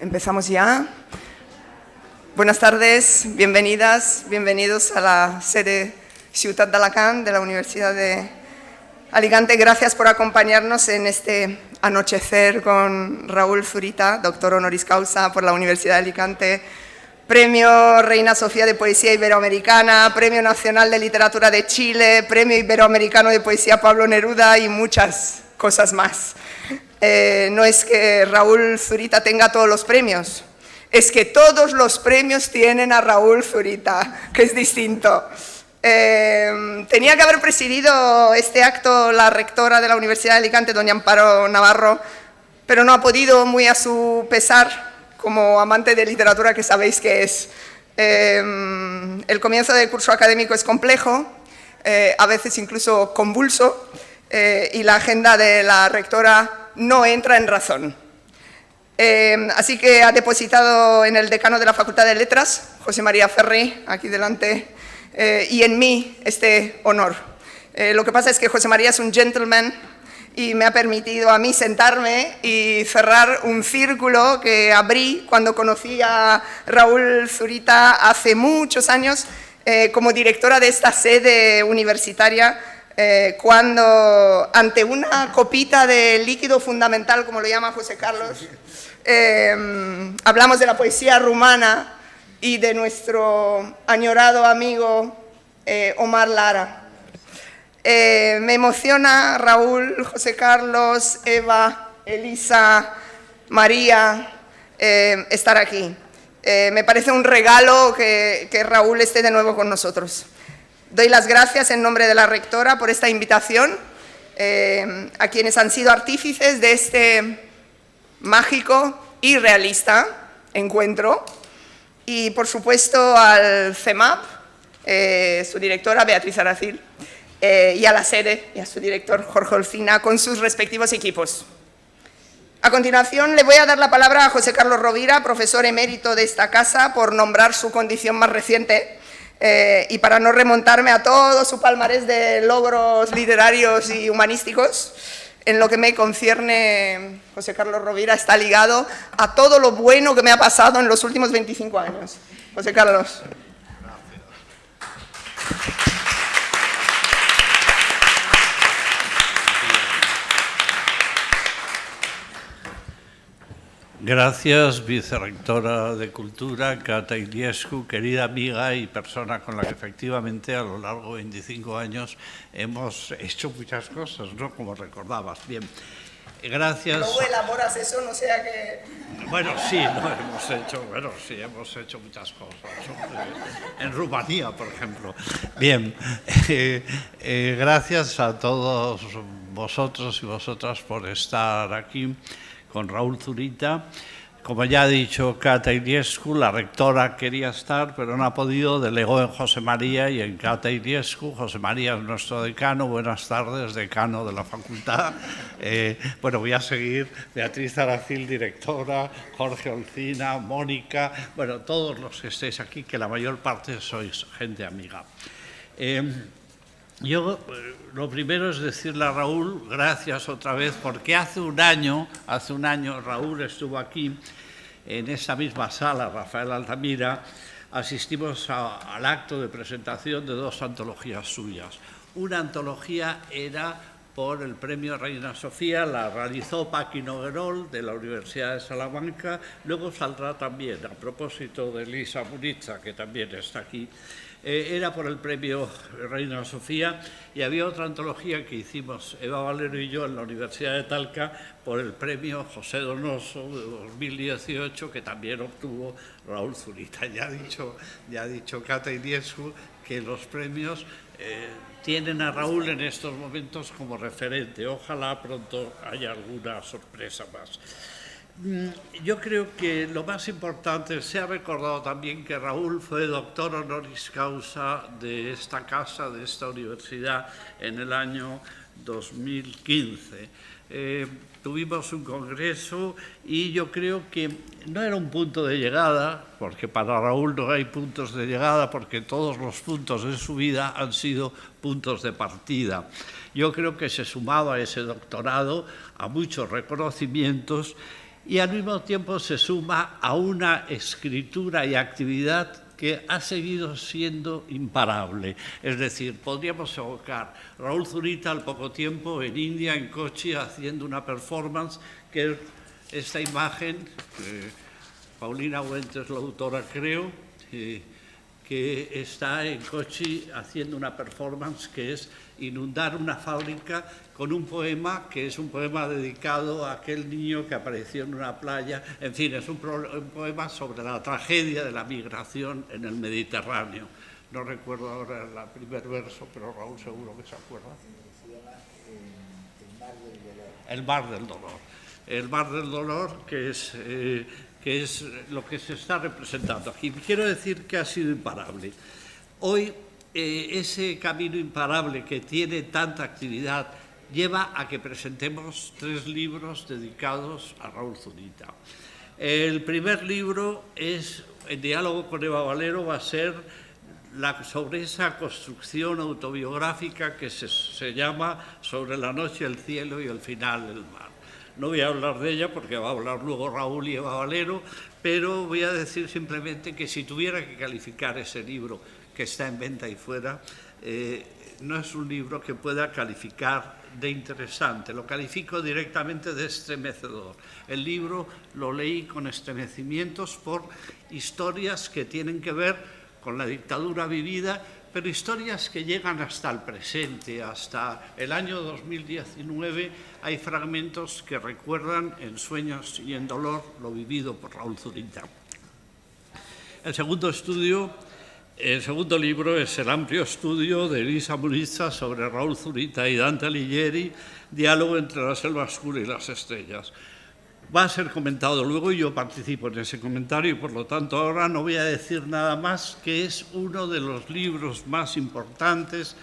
Empezamos ya. Buenas tardes, bienvenidas, bienvenidos a la sede Ciutat d'Alacant de la Universidad de Alicante. Gracias por acompañarnos en este anochecer con Raúl Zurita, doctor honoris causa por la Universidad de Alicante, Premio Reina Sofía de Poesía Iberoamericana, Premio Nacional de Literatura de Chile, Premio Iberoamericano de Poesía Pablo Neruda y muchas cosas más. No es que Raúl Zurita tenga todos los premios, es que todos los premios tienen a Raúl Zurita, que es distinto. Tenía que haber presidido este acto la rectora de la Universidad de Alicante, doña Amparo Navarro, pero no ha podido, muy a su pesar, como amante de literatura que sabéis que es. El comienzo del curso académico es complejo, a veces incluso convulso, y la agenda de la rectora no entra en razón. Así que ha depositado en el decano de la Facultad de Letras, José María Ferri, aquí delante, y en mí este honor. Lo que pasa es que José María es un gentleman y me ha permitido a mí sentarme y cerrar un círculo que abrí cuando conocí a Raúl Zurita hace muchos años como directora de esta sede universitaria, cuando ante una copita de líquido fundamental, como lo llama José Carlos, hablamos de la poesía rumana y de nuestro añorado amigo Omar Lara. Me emociona Raúl, José Carlos, Eva, Elisa, María, estar aquí. Me parece un regalo que Raúl esté de nuevo con nosotros. Doy las gracias en nombre de la rectora por esta invitación, a quienes han sido artífices de este mágico y realista encuentro, y por supuesto al CEMAP, su directora Beatriz Aracil, y a la sede y a su director Jorge Olcina con sus respectivos equipos. A continuación le voy a dar la palabra a José Carlos Rovira, profesor emérito de esta casa, por nombrar su condición más reciente, y para no remontarme a todo su palmarés de logros literarios y humanísticos. En lo que me concierne, José Carlos Rovira está ligado a todo lo bueno que me ha pasado en los últimos 25 años. José Carlos. Gracias, vicerrectora de Cultura, Cata Iliescu, querida amiga y persona con la que efectivamente a lo largo de 25 años hemos hecho muchas cosas, ¿no? Como recordabas. Bien, gracias. Luego elaboras eso, no sea que... Bueno, sí, no hemos hecho, hemos hecho muchas cosas, ¿no? En Rumanía, por ejemplo. Bien, gracias a todos vosotros y vosotras por estar aquí con Raúl Zurita. Como ya ha dicho Cata Iliescu, la rectora quería estar, pero no ha podido, delegó en José María y en Cata Iliescu. José María es nuestro decano, buenas tardes, decano de la facultad. Bueno, voy a seguir, Beatriz Aracil, directora, Jorge Olcina, Mónica, bueno, todos los que estéis aquí, que la mayor parte sois gente amiga. Yo lo primero es decirle a Raúl gracias otra vez, porque hace un año Raúl estuvo aquí en esa misma sala, Rafael Altamira, asistimos al acto de presentación de dos antologías suyas. Una antología era por el Premio Reina Sofía, la realizó Paqui Noguerol de la Universidad de Salamanca, luego saldrá también, a propósito de Elisa Muniza, que también está aquí, era por el Premio Reina Sofía, y había otra antología que hicimos Eva Valero y yo en la Universidad de Talca por el Premio José Donoso de 2018, que también obtuvo Raúl Zurita. Ya ha dicho Cata Iliescu que los premios tienen a Raúl en estos momentos como referente. Ojalá pronto haya alguna sorpresa más. Yo creo que lo más importante, se ha recordado también que Raúl fue doctor honoris causa de esta casa, de esta universidad, en el año 2015. tuvimos un congreso y yo creo que no era un punto de llegada, porque para Raúl no hay puntos de llegada, porque todos los puntos de su vida han sido puntos de partida. Yo creo que se sumaba a ese doctorado a muchos reconocimientos y al mismo tiempo se suma a una escritura y actividad que ha seguido siendo imparable. Es decir, podríamos evocar a Raúl Zurita al poco tiempo en India, en Kochi, haciendo una performance que es esta imagen, Paulina Huente es la autora, creo, que está en Kochi haciendo una performance que es inundar una fábrica con un poema que es un poema dedicado a aquel niño que apareció en una playa. En fin, es un poema sobre la tragedia de la migración en el Mediterráneo. No recuerdo ahora el primer verso, pero Raúl seguro que se acuerda. El mar del dolor. El mar del dolor, que es lo que se está representando aquí. Quiero decir que ha sido imparable. Hoy ese camino imparable que tiene tanta actividad lleva a que presentemos 3 libros dedicados a Raúl Zurita. El primer libro es El diálogo con Eva Valero, va a ser sobre esa construcción autobiográfica que se llama Sobre la noche, el cielo y el final del mar. No voy a hablar de ella porque va a hablar luego Raúl y Eva Valero, pero voy a decir simplemente que si tuviera que calificar ese libro que está en venta y fuera, no es un libro que pueda calificar de interesante, lo califico directamente de estremecedor. El libro lo leí con estremecimientos por historias que tienen que ver con la dictadura vivida, pero historias que llegan hasta el presente, hasta el año 2019. Hay fragmentos que recuerdan en Sueños y en Dolor lo vivido por Raúl Zurita. El segundo libro es el amplio estudio de Elisa Muniza sobre Raúl Zurita y Dante Alighieri, Diálogo entre la selva oscura y las estrellas. Va a ser comentado luego y yo participo en ese comentario y por lo tanto ahora no voy a decir nada más, que es uno de los libros más importantes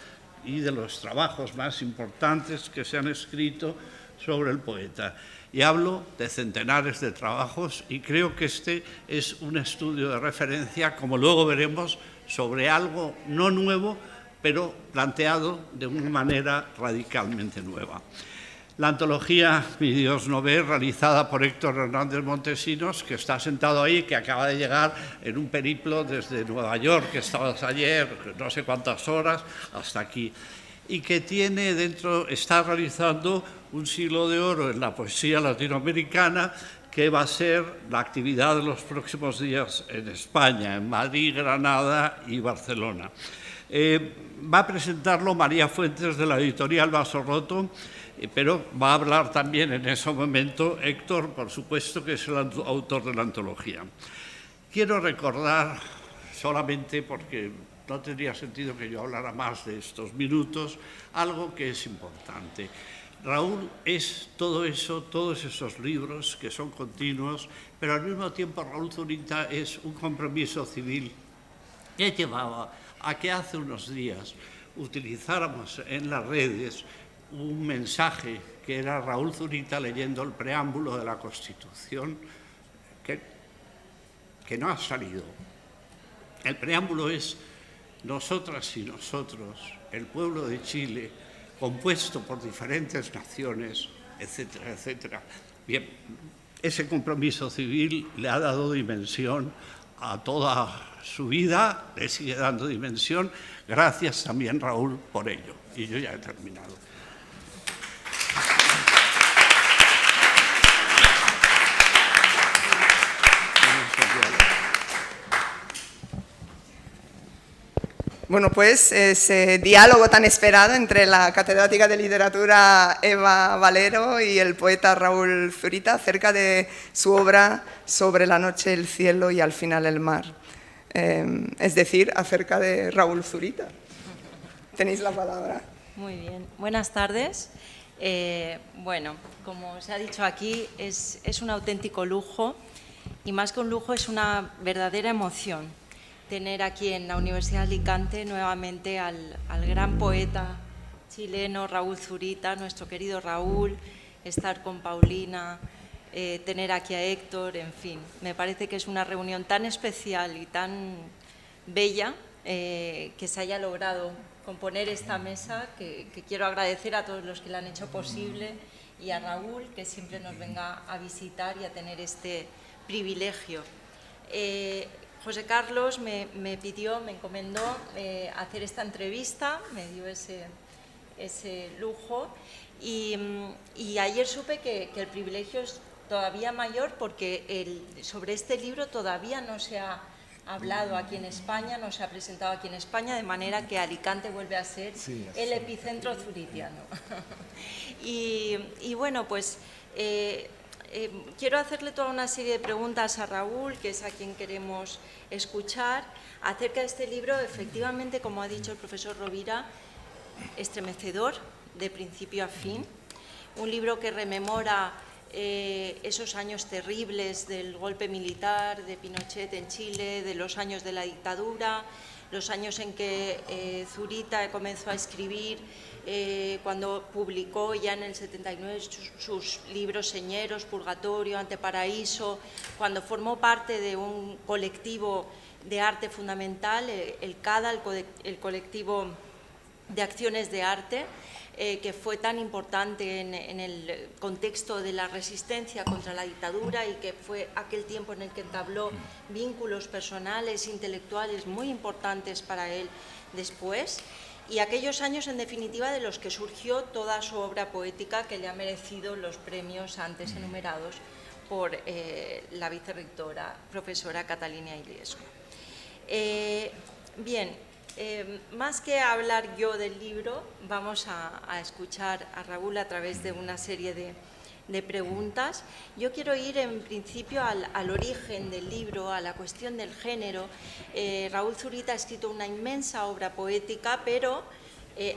y de los trabajos más importantes que se han escrito sobre el poeta. Y hablo de centenares de trabajos y creo que este es un estudio de referencia, como luego veremos, sobre algo no nuevo, pero planteado de una manera radicalmente nueva. La antología Mi Dios no ve, realizada por Héctor Hernández Montesinos, que está sentado ahí, que acaba de llegar en un periplo desde Nueva York, que estabas ayer, no sé cuántas horas, hasta aquí, y que tiene dentro, está realizando un siglo de oro en la poesía latinoamericana, que va a ser la actividad de los próximos días en España, en Madrid, Granada y Barcelona. Va a presentarlo María Fuentes de la editorial Vaso Roto, pero va a hablar también en ese momento Héctor, por supuesto, que es el autor de la antología. Quiero recordar, solamente porque no tendría sentido que yo hablara más de estos minutos, algo que es importante. Raúl es todo eso, todos esos libros que son continuos, pero al mismo tiempo Raúl Zurita es un compromiso civil que llevaba a que hace unos días utilizáramos en las redes un mensaje que era Raúl Zurita leyendo el preámbulo de la Constitución, que no ha salido. El preámbulo es: nosotras y nosotros, el pueblo de Chile, compuesto por diferentes naciones, etcétera, etcétera. Bien, ese compromiso civil le ha dado dimensión a toda su vida, le sigue dando dimensión. Gracias también, Raúl, por ello. Y yo ya he terminado. Bueno, pues ese diálogo tan esperado entre la catedrática de literatura Eva Valero y el poeta Raúl Zurita acerca de su obra Sobre la noche, el cielo y al final el mar. Es decir, acerca de Raúl Zurita. Tenéis la palabra. Muy bien. Buenas tardes. Bueno, como se ha dicho aquí, es un auténtico lujo y más que un lujo es una verdadera emoción tener aquí en la Universidad de Alicante nuevamente al gran poeta chileno Raúl Zurita, nuestro querido Raúl, estar con Paulina, tener aquí a Héctor, en fin. Me parece que es una reunión tan especial y tan bella que se haya logrado componer esta mesa, que quiero agradecer a todos los que la han hecho posible y a Raúl, que siempre nos venga a visitar y a tener este privilegio. José Carlos me encomendó hacer esta entrevista, me dio ese lujo y ayer supe que el privilegio es todavía mayor porque sobre este libro todavía no se ha hablado aquí en España, no se ha presentado aquí en España, de manera que Alicante vuelve a ser el epicentro zuritiano. Y bueno, pues quiero hacerle toda una serie de preguntas a Raúl, que es a quien queremos escuchar, acerca de este libro, efectivamente, como ha dicho el profesor Rovira, estremecedor de principio a fin, un libro que rememora esos años terribles del golpe militar de Pinochet en Chile, de los años de la dictadura, los años en que Zurita comenzó a escribir, cuando publicó ya en el 79 sus libros Señeros, Purgatorio, Anteparaíso, cuando formó parte de un colectivo de arte fundamental, el CADA, el colectivo de acciones de arte, que fue tan importante en el contexto de la resistencia contra la dictadura y que fue aquel tiempo en el que entabló vínculos personales, intelectuales muy importantes para él después, y aquellos años, en definitiva, de los que surgió toda su obra poética, que le ha merecido los premios antes enumerados por la vicerrectora, profesora Catalina Iliescu. Bien. Más que hablar yo del libro, vamos a escuchar a Raúl a través de una serie de preguntas. Yo quiero ir en principio al origen del libro, a la cuestión del género. Raúl Zurita ha escrito una inmensa obra poética, pero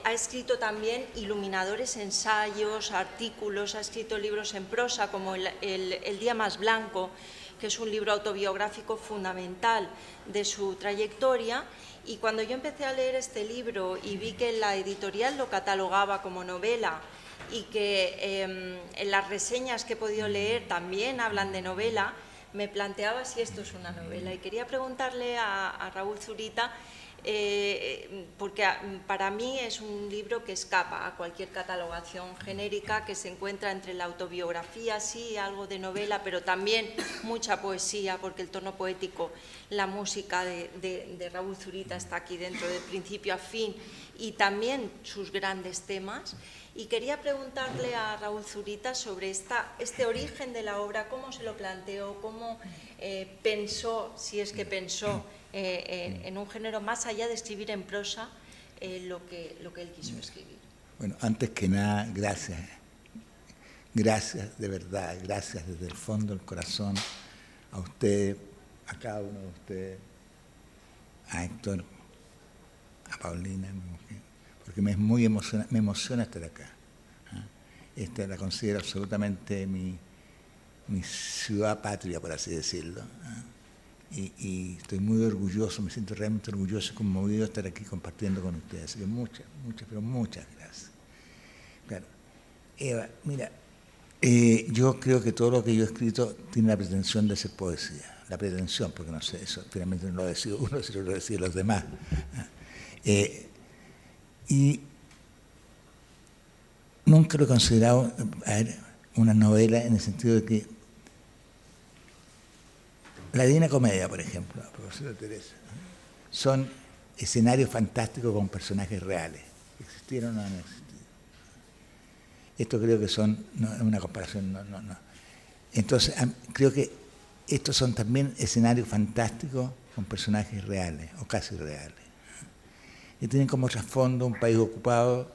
ha escrito también iluminadores ensayos, artículos, ha escrito libros en prosa como El día más blanco, que es un libro autobiográfico fundamental de su trayectoria. Y cuando yo empecé a leer este libro y vi que la editorial lo catalogaba como novela y que en las reseñas que he podido leer también hablan de novela, me planteaba si esto es una novela. Y quería preguntarle a Raúl Zurita, porque para mí es un libro que escapa a cualquier catalogación genérica, que se encuentra entre la autobiografía, sí, algo de novela, pero también mucha poesía, porque el tono poético, la música de Raúl Zurita está aquí dentro, de principio a fin, y también sus grandes temas. Y quería preguntarle a Raúl Zurita sobre este origen de la obra, cómo se lo planteó, cómo pensó, si es que pensó, en un género más allá de escribir en prosa lo que él quiso escribir. Bueno, antes que nada, gracias. Gracias de verdad, gracias desde el fondo del corazón a usted, a cada uno de ustedes, a Héctor, a Paulina, mi mujer, porque me emociona estar acá. Esta la considero absolutamente mi ciudad patria, por así decirlo. Y estoy muy orgulloso, me siento realmente orgulloso y conmovido de estar aquí compartiendo con ustedes. Así que muchas gracias. Claro. Eva, mira, yo creo que todo lo que yo he escrito tiene la pretensión de ser poesía. La pretensión, porque no sé, eso finalmente no lo ha decidido uno, sino lo deciden los demás. Y nunca lo he considerado una novela en el sentido de que la Divina Comedia, por ejemplo, a propósito de Teresa, son escenarios fantásticos con personajes reales. ¿Existieron o no han existido? Esto creo que son, no es una comparación, no. Entonces, creo que estos son también escenarios fantásticos con personajes reales, o casi reales. Y tienen como trasfondo un país ocupado,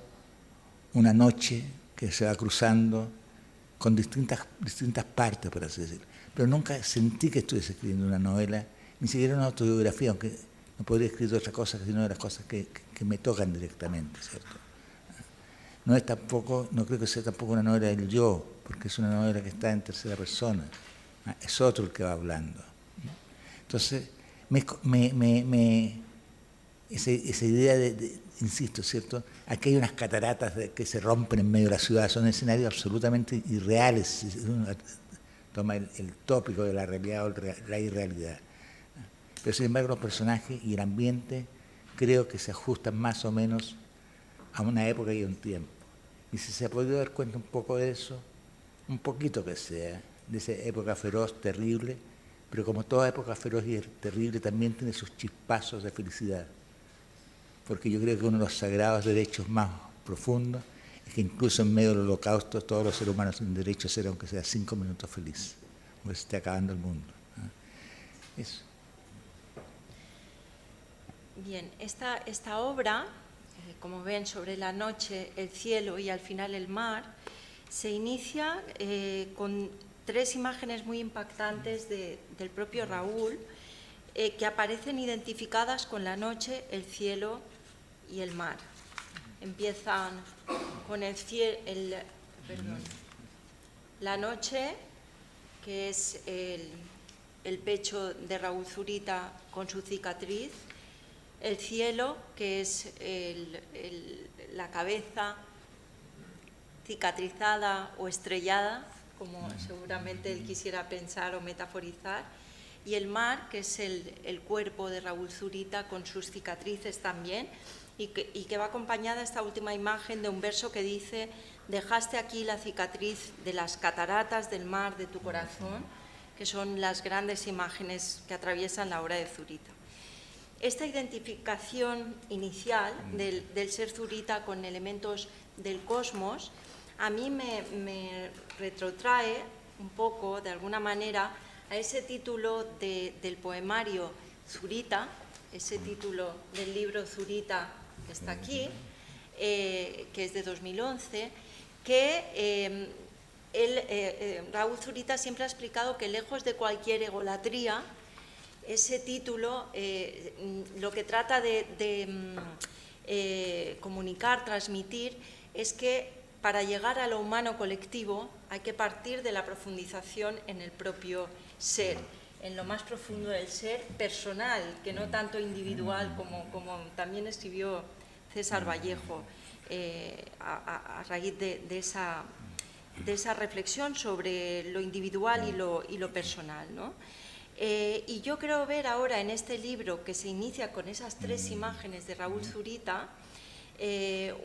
una noche que se va cruzando con distintas partes, por así decirlo. Pero nunca sentí que estuviese escribiendo una novela, ni siquiera una autobiografía, aunque no podría escribir otra cosa sino de las cosas que me tocan directamente, ¿cierto? No es tampoco, no creo que sea tampoco una novela del yo, porque es una novela que está en tercera persona, es otro el que va hablando. Entonces, esa idea insisto, ¿cierto? Aquí hay unas cataratas que se rompen en medio de la ciudad, son escenarios absolutamente irreales. Uno toma el tópico de la realidad o la irrealidad. Pero sin embargo los personajes y el ambiente creo que se ajustan más o menos a una época y a un tiempo. Y si se ha podido dar cuenta un poco de eso, un poquito que sea, de esa época feroz, terrible, pero como toda época feroz y terrible también tiene sus chispazos de felicidad. Porque yo creo que uno de los sagrados derechos más profundos es que incluso en medio del holocausto todos los seres humanos tienen derecho a ser, aunque sea 5 minutos feliz, aunque se esté acabando el mundo. Eso. Bien, esta obra, como ven, sobre la noche, el cielo y al final el mar, se inicia con 3 imágenes muy impactantes del propio Raúl, que aparecen identificadas con la noche, el cielo y el mar. Empiezan con la noche, que es el pecho de Raúl Zurita con su cicatriz, el cielo, que es la cabeza cicatrizada o estrellada, como seguramente él quisiera pensar o metaforizar, y el mar, que es el cuerpo de Raúl Zurita con sus cicatrices también, y que va acompañada esta última imagen de un verso que dice: dejaste aquí la cicatriz de las cataratas del mar de tu corazón, que son las grandes imágenes que atraviesan la obra de Zurita. Esta identificación inicial del ser Zurita con elementos del cosmos a mí me retrotrae un poco, de alguna manera, a ese título del poemario Zurita, ese título del libro Zurita que está aquí, que es de 2011, que Raúl Zurita siempre ha explicado que lejos de cualquier egolatría, ese título lo que trata de comunicar, transmitir, es que para llegar a lo humano colectivo hay que partir de la profundización en el propio ser, en lo más profundo del ser personal, que no tanto individual como también escribió César Vallejo a raíz de esa reflexión sobre lo individual y lo personal, ¿no? Y yo creo ver ahora en este libro, que se inicia con esas 3 imágenes de Raúl Zurita,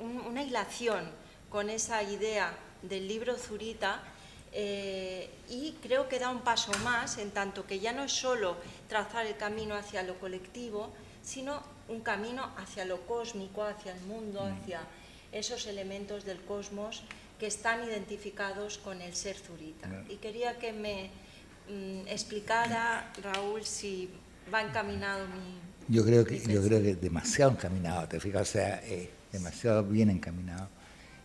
una hilación con esa idea del libro Zurita, y creo que da un paso más, en tanto que ya no es solo trazar el camino hacia lo colectivo, sino un camino hacia lo cósmico, hacia el mundo, hacia esos elementos del cosmos que están identificados con el ser Zurita. Y quería que me explicara, Raúl, si va encaminado mi... Yo creo que demasiado encaminado, te fijas, o sea, demasiado bien encaminado.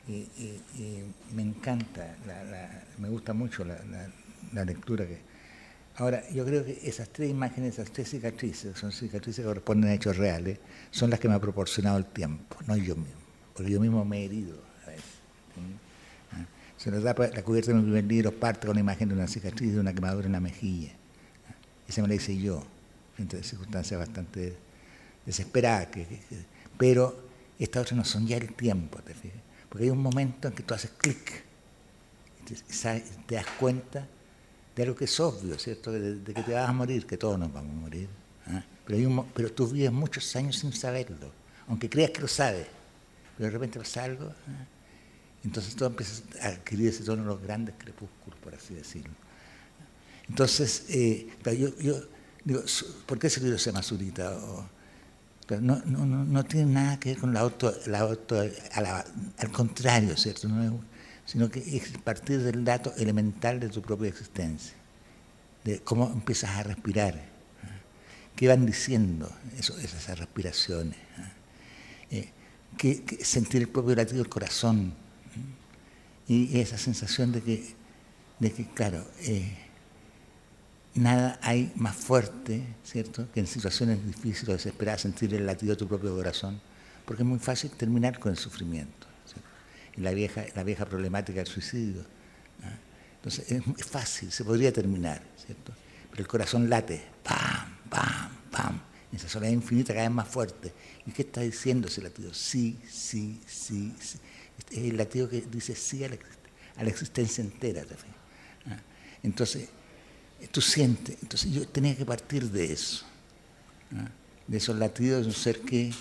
Y me encanta, me gusta mucho la lectura que... Ahora, yo creo que esas 3 imágenes, esas 3 cicatrices, son cicatrices que corresponden a hechos reales, son las que me ha proporcionado el tiempo, no yo mismo, porque yo mismo me he herido a veces. Se nos da la cubierta de mi primer libro, parte con la imagen de una cicatriz de una quemadura en la mejilla. Esa me la hice yo, frente a circunstancias bastante desesperadas, pero estas otras no son ya el tiempo, ¿te fijas? Porque hay un momento en que tú haces clic y te das cuenta de algo que es obvio, ¿cierto? De que te vas a morir, que todos nos vamos a morir. Pero tú vives muchos años sin saberlo, aunque creas que lo sabes, pero de repente pasa algo. Entonces tú empiezas a adquirir ese tono de los grandes crepúsculos, por así decirlo. Entonces, yo digo, ¿por qué ese libro se llama Zurita? No tiene nada que ver con al contrario, ¿cierto? Sino que es partir del dato elemental de tu propia existencia, de cómo empiezas a respirar, qué van diciendo esas respiraciones, que sentir el propio latido del corazón, y esa sensación de que claro, nada hay más fuerte, ¿cierto?, que en situaciones difíciles o desesperadas sentir el latido de tu propio corazón, porque es muy fácil terminar con el sufrimiento, ¿cierto? Y la vieja problemática del suicidio, ¿no? Entonces es fácil, se podría terminar, ¿cierto? Pero el corazón late, pam, pam, pam, esa soledad infinita cada vez más fuerte. ¿Y qué está diciendo ese latido? Sí, sí, sí, sí. Es el latido que dice sí a la existencia entera. ¿Ah? Entonces, tú sientes, entonces yo tenía que partir de eso, ¿ah? De esos latidos de un ser que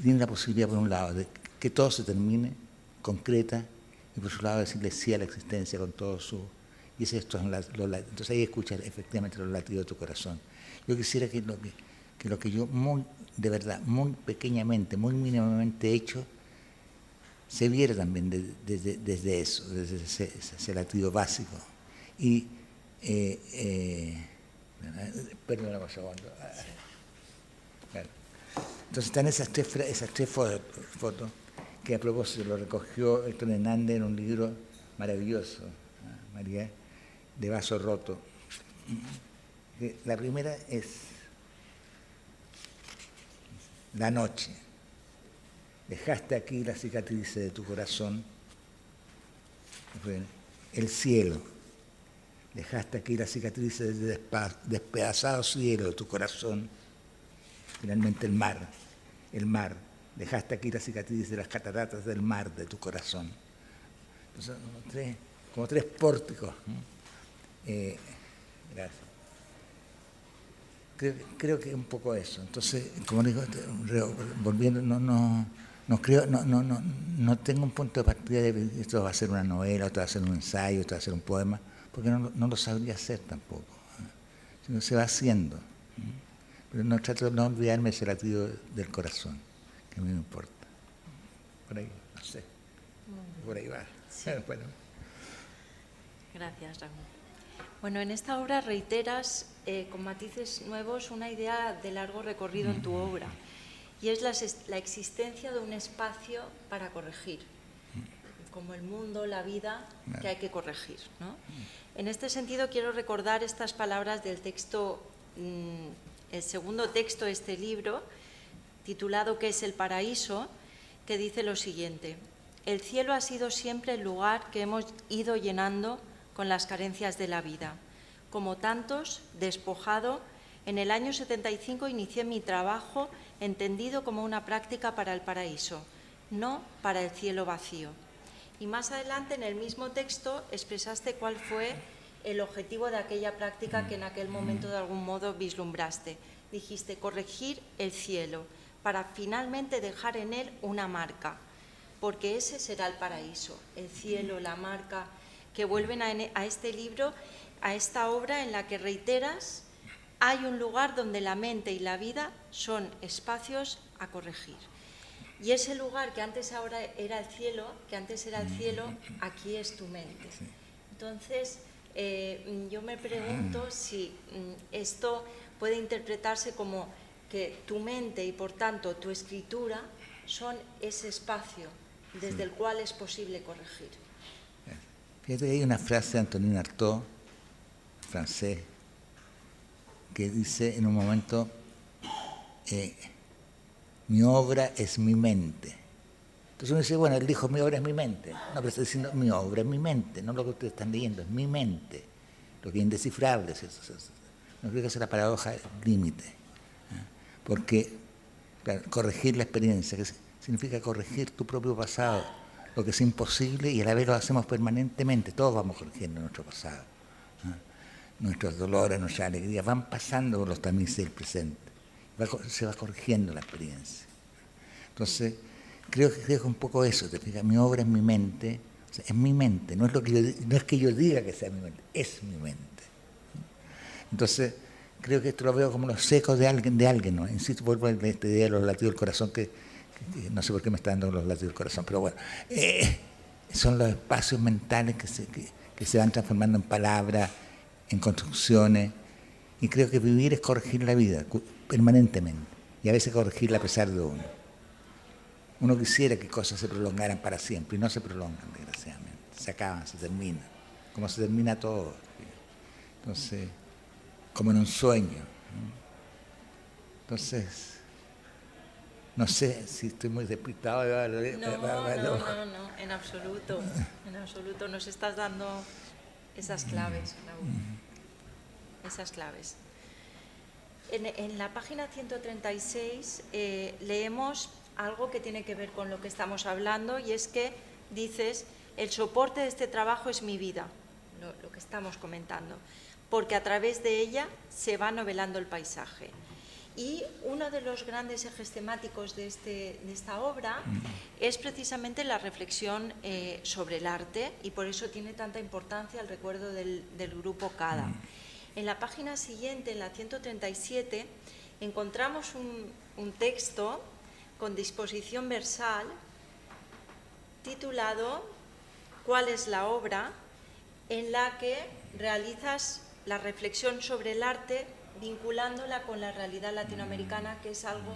tiene la posibilidad, por un lado, de que todo se termine, concreta, y por su lado decirle sí a la existencia con todo su... Y estos son entonces ahí escuchas efectivamente los latidos de tu corazón. Yo quisiera que lo que yo de verdad, muy pequeñamente, muy mínimamente he hecho, se viera también desde eso, desde ese latido básico. Y, perdón un segundo. Claro. Entonces están esas tres fotos que a propósito lo recogió Héctor Hernández en un libro maravilloso, María, de Vaso Roto. La primera es la noche. Dejaste aquí la cicatriz de tu corazón. El cielo. Dejaste aquí la cicatriz del despedazado cielo de tu corazón. Finalmente el mar. El mar. Dejaste aquí la cicatriz de las cataratas del mar de tu corazón. Entonces, como tres pórticos. Gracias. Creo que es un poco eso. Entonces, como digo, volviendo, no tengo un punto de partida de esto va a ser una novela, esto va a ser un ensayo, esto va a ser un poema, porque no lo sabría hacer tampoco. Sino se va haciendo. Pero no trato de no olvidarme ese latido del corazón, que a mí me importa. Por ahí, no sé. Por ahí va. Sí. Bueno. Gracias, Raúl. Bueno, en esta obra reiteras con matices nuevos una idea de largo recorrido en tu obra, y es la existencia de un espacio para corregir, como el mundo, la vida, que hay que corregir, ¿no? En este sentido quiero recordar estas palabras del texto, el segundo texto de este libro, titulado ¿Qué es el paraíso?, que dice lo siguiente: el cielo ha sido siempre el lugar que hemos ido llenando con las carencias de la vida. Como tantos, despojado, en el año 75 inicié mi trabajo entendido como una práctica para el paraíso, no para el cielo vacío. Y más adelante, en el mismo texto, expresaste cuál fue el objetivo de aquella práctica que en aquel momento de algún modo vislumbraste. Dijiste corregir el cielo para finalmente dejar en él una marca, porque ese será el paraíso, el cielo, la marca, que vuelven a este libro, a esta obra en la que reiteras: hay un lugar donde la mente y la vida son espacios a corregir. Y ese lugar que antes ahora era el cielo, aquí es tu mente. Entonces, yo me pregunto si esto puede interpretarse como que tu mente y por tanto tu escritura son ese espacio desde el cual es posible corregir. Fíjate que hay una frase de Antonin Artaud, francés, que dice en un momento, mi obra es mi mente. Entonces uno dice, bueno, él dijo mi obra es mi mente. No, pero está diciendo mi obra es mi mente, no lo que ustedes están leyendo, es mi mente. Lo que es indescifrable es eso. No creo que sea la paradoja límite. Porque claro, corregir la experiencia, que significa corregir tu propio pasado, lo que es imposible, y a la vez lo hacemos permanentemente. Todos vamos corrigiendo nuestro pasado. Nuestros dolores, nuestras alegrías van pasando por los tamices del presente. Se va corrigiendo la experiencia. Entonces, creo que es un poco eso, te fijas, mi obra es mi mente, o sea, es mi mente, no es que yo diga que sea mi mente, es mi mente. Entonces, creo que esto lo veo como los ecos de alguien, ¿no? Insisto, vuelvo a esta idea de los latidos del corazón, que no sé por qué me está dando los latidos del corazón, pero bueno, son los espacios mentales que se van transformando en palabras, en construcciones, y creo que vivir es corregir la vida permanentemente, y a veces corregirla a pesar de uno. Uno quisiera que cosas se prolongaran para siempre, y no se prolongan, desgraciadamente. Se acaban, se terminan, como se termina todo. Entonces, como en un sueño. Entonces, no sé si estoy muy despistado. No, en absoluto. En absoluto. Nos estás dando esas claves, Raúl. Esas claves. En la página 136 leemos algo que tiene que ver con lo que estamos hablando, y es que dices: el soporte de este trabajo es mi vida, lo que estamos comentando, porque a través de ella se va novelando el paisaje. Y uno de los grandes ejes temáticos de esta obra es precisamente la reflexión sobre el arte, y por eso tiene tanta importancia el recuerdo del grupo CADA. En la página siguiente, en la 137, encontramos un texto con disposición versal titulado ¿Cuál es la obra?, en la que realizas la reflexión sobre el arte vinculándola con la realidad latinoamericana, que es algo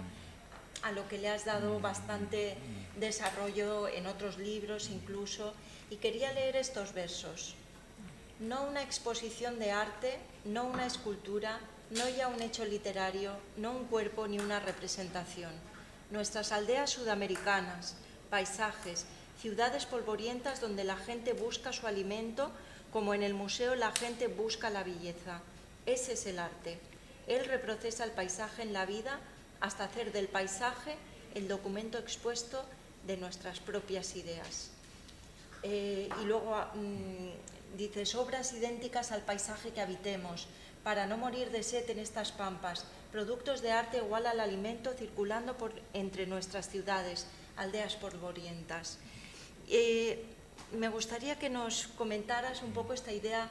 a lo que le has dado bastante desarrollo en otros libros incluso, y quería leer estos versos. No una exposición de arte, no una escultura, no ya un hecho literario, no un cuerpo ni una representación. Nuestras aldeas sudamericanas, paisajes, ciudades polvorientas donde la gente busca su alimento, como en el museo la gente busca la belleza. Ese es el arte. Él reprocesa el paisaje en la vida hasta hacer del paisaje el documento expuesto de nuestras propias ideas. Y luego dices: obras idénticas al paisaje que habitemos, para no morir de sed en estas pampas, productos de arte igual al alimento circulando entre nuestras ciudades, aldeas polvorientas. Me gustaría que nos comentaras un poco esta idea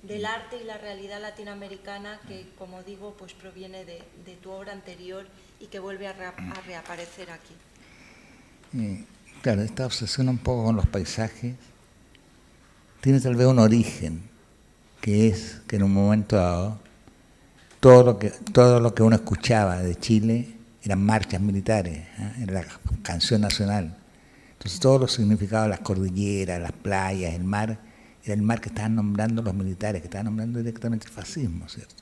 del arte y la realidad latinoamericana que, como digo, pues proviene de tu obra anterior y que vuelve a reaparecer aquí. Claro, esta obsesión un poco con los paisajes tiene tal vez un origen, que es que en un momento dado todo lo que uno escuchaba de Chile eran marchas militares, era la canción nacional. Entonces todos los significados, las cordilleras, las playas, el mar, era el mar que estaban nombrando los militares, que estaban nombrando directamente el fascismo, ¿cierto?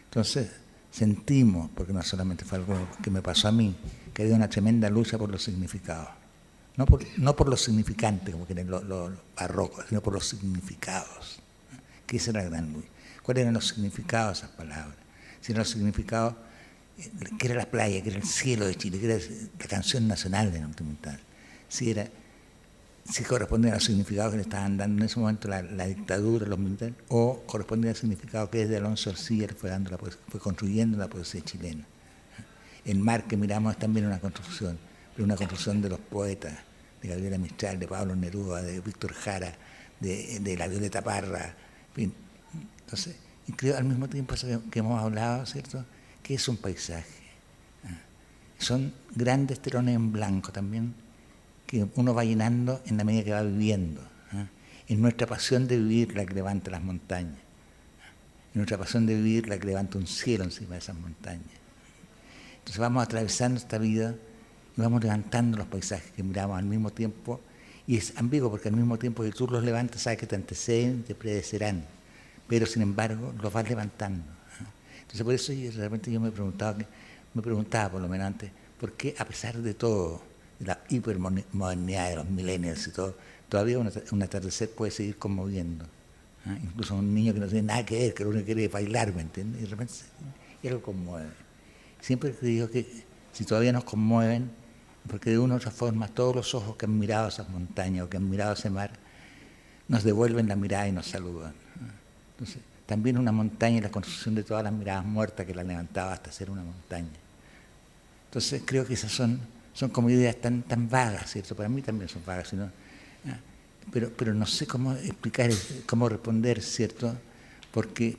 Entonces sentimos, porque no solamente fue algo que me pasó a mí, que había una tremenda lucha por los significados. No por los significantes, como que eran los barrocos, sino por los significados, que esa era la gran lucha. ¿Cuáles eran los significados de esas palabras? Si eran los significados, que era la playa, que era el cielo de Chile, que era la canción nacional de la instrumental. Si correspondía a los significados que le estaban dando en ese momento la dictadura, los militares, o correspondía al significado que desde Alonso Ercilla fue construyendo la poesía chilena. El mar que miramos es también una construcción, pero una construcción de los poetas, de Gabriela Mistral, de Pablo Neruda, de Víctor Jara, de la Violeta Parra, en fin. Entonces, y creo al mismo tiempo que hemos hablado, ¿cierto?, que es un paisaje. Son grandes telones en blanco también, que uno va llenando en la medida que va viviendo. Es nuestra pasión de vivir la que levanta las montañas. Es nuestra pasión de vivir la que levanta un cielo encima de esas montañas. Entonces vamos atravesando esta vida y vamos levantando los paisajes que miramos al mismo tiempo, y es ambiguo porque al mismo tiempo que tú los levantas sabes que te anteceden, te precederán, pero sin embargo los vas levantando. Entonces por eso realmente yo me preguntaba por lo menos antes, ¿por qué a pesar de todo, de la hipermodernidad de los millennials y todo, todavía un atardecer puede seguir conmoviendo? Incluso un niño que no tiene nada que ver, que lo único que quiere es bailar, ¿me entiendes? Y de repente algo conmueve. Siempre digo que si todavía nos conmueven, porque de una u otra forma todos los ojos que han mirado esas montañas o que han mirado ese mar nos devuelven la mirada y nos saludan. Entonces, también una montaña y la construcción de todas las miradas muertas que la levantaba hasta ser una montaña. Entonces creo que esas son como ideas tan vagas, ¿cierto? Para mí también son vagas, ¿no? Pero no sé cómo explicar, cómo responder, ¿cierto? Porque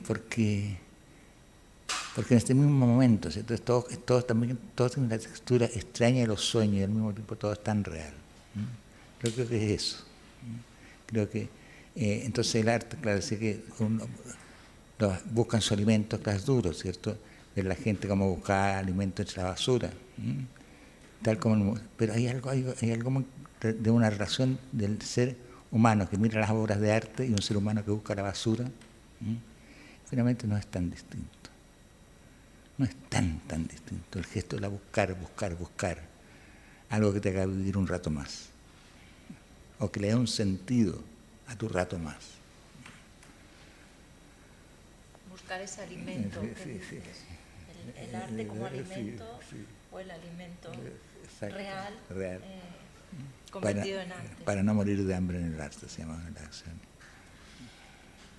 en este mismo momento, ¿cierto? Todo tiene la textura extraña de los sueños y al mismo tiempo todo es tan real. Yo creo que es eso. Creo que entonces el arte, claro, decía que buscan su alimento, claro, es duro, ¿cierto? Ver la gente como buscar alimento entre la basura. Pero hay algo de una relación del ser humano que mira las obras de arte y un ser humano que busca la basura. Finalmente no es tan distinto. No es tan distinto. El gesto de la buscar algo que te haga vivir un rato más. O que le dé un sentido a tu rato más. Buscar ese alimento. Sí. el arte como alimento sí. o el alimento Exacto, real, real. convertido en arte. Para no morir de hambre en el arte, se llama la acción.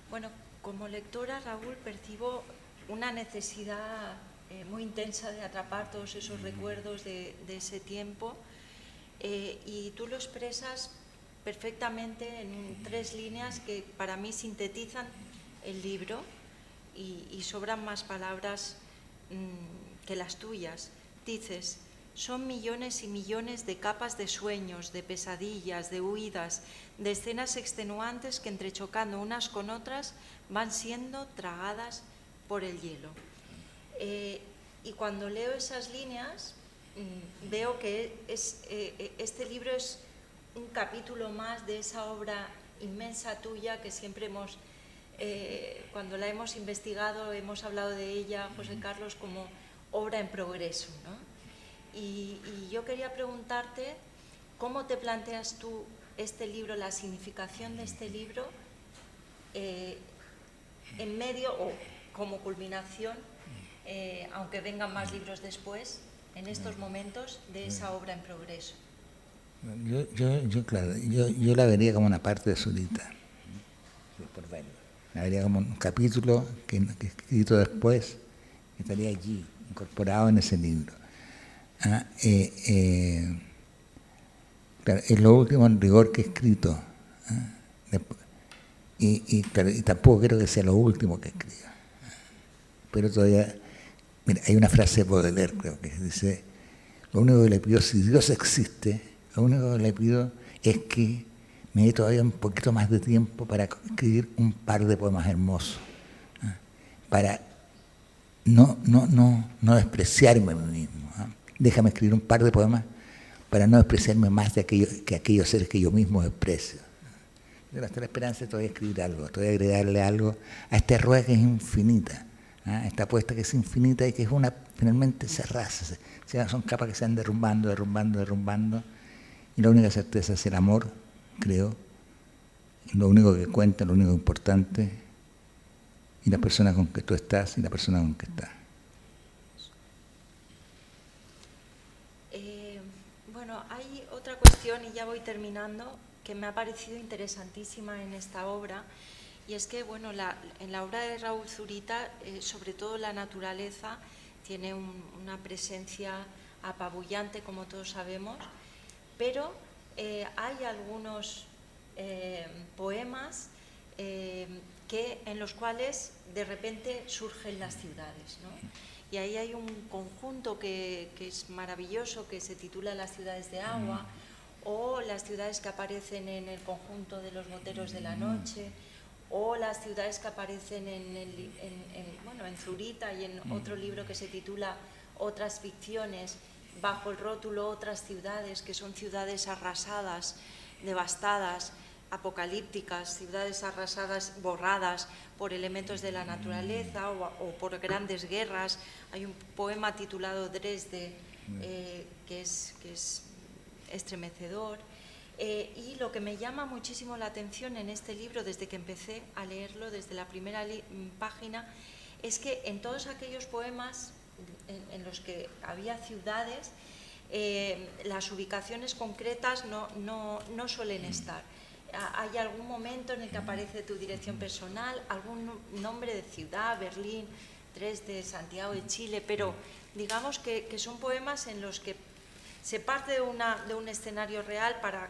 Bueno, como lectora, Raúl, percibo una necesidad muy intensa de atrapar todos esos recuerdos de ese tiempo, y tú lo expresas perfectamente en 3 líneas que para mí sintetizan el libro y sobran más palabras que las tuyas. Dices: son millones y millones de capas de sueños, de pesadillas, de huidas, de escenas extenuantes que, entrechocando unas con otras, van siendo tragadas por el hielo. Y cuando leo esas líneas, veo que este libro es un capítulo más de esa obra inmensa tuya que siempre hemos, cuando la hemos investigado, hemos hablado de ella, José Carlos, como obra en progreso, ¿no? Y yo quería preguntarte cómo te planteas tú este libro, la significación de este libro, en medio o como culminación, aunque vengan más libros después, en estos momentos de esa obra en progreso. Yo la vería como una parte de Zurita, por verlo. La vería como un capítulo que escrito después, que estaría allí, incorporado en ese libro. Claro, es lo último en rigor que he escrito. Y tampoco quiero que sea lo último que escriba. Pero todavía, mira, hay una frase de Baudelaire, creo que dice: lo único que le pido, si Dios existe, lo único que le pido es que me dé todavía un poquito más de tiempo para escribir un par de poemas hermosos, para no despreciarme a mí mismo. Déjame escribir un par de poemas para no despreciarme más que aquellos seres que yo mismo desprecio. Pero hasta la esperanza de todavía escribir algo, todavía agregarle algo a esta rueda que es infinita, esta apuesta que es infinita y que es finalmente cerrada. Son capas que se van derrumbando, y la única certeza es el amor, creo, lo único que cuenta, lo único importante, y la persona con que tú estás y la persona con que estás. Bueno, hay otra cuestión, y ya voy terminando, que me ha parecido interesantísima en esta obra, y es que, bueno, en la obra de Raúl Zurita, sobre todo la naturaleza, tiene una presencia apabullante, como todos sabemos, pero hay algunos poemas en los cuales de repente surgen las ciudades, ¿no? Y ahí hay un conjunto que es maravilloso, que se titula Las ciudades de agua, o las ciudades que aparecen en el conjunto de los moteros de la noche, o las ciudades que aparecen en Zurita y en otro libro que se titula Otras ficciones, bajo el rótulo Otras ciudades, que son ciudades arrasadas, devastadas, apocalípticas, ciudades arrasadas, borradas por elementos de la naturaleza o por grandes guerras. Hay un poema titulado Dresde que es estremecedor. Y lo que me llama muchísimo la atención en este libro, desde que empecé a leerlo, desde la primera página, es que en todos aquellos poemas en los que había ciudades, las ubicaciones concretas no suelen estar. Hay algún momento en el que aparece tu dirección personal, algún nombre de ciudad, Berlín, Dresde, Santiago de Chile, pero digamos que son poemas en los que se parte de un escenario real para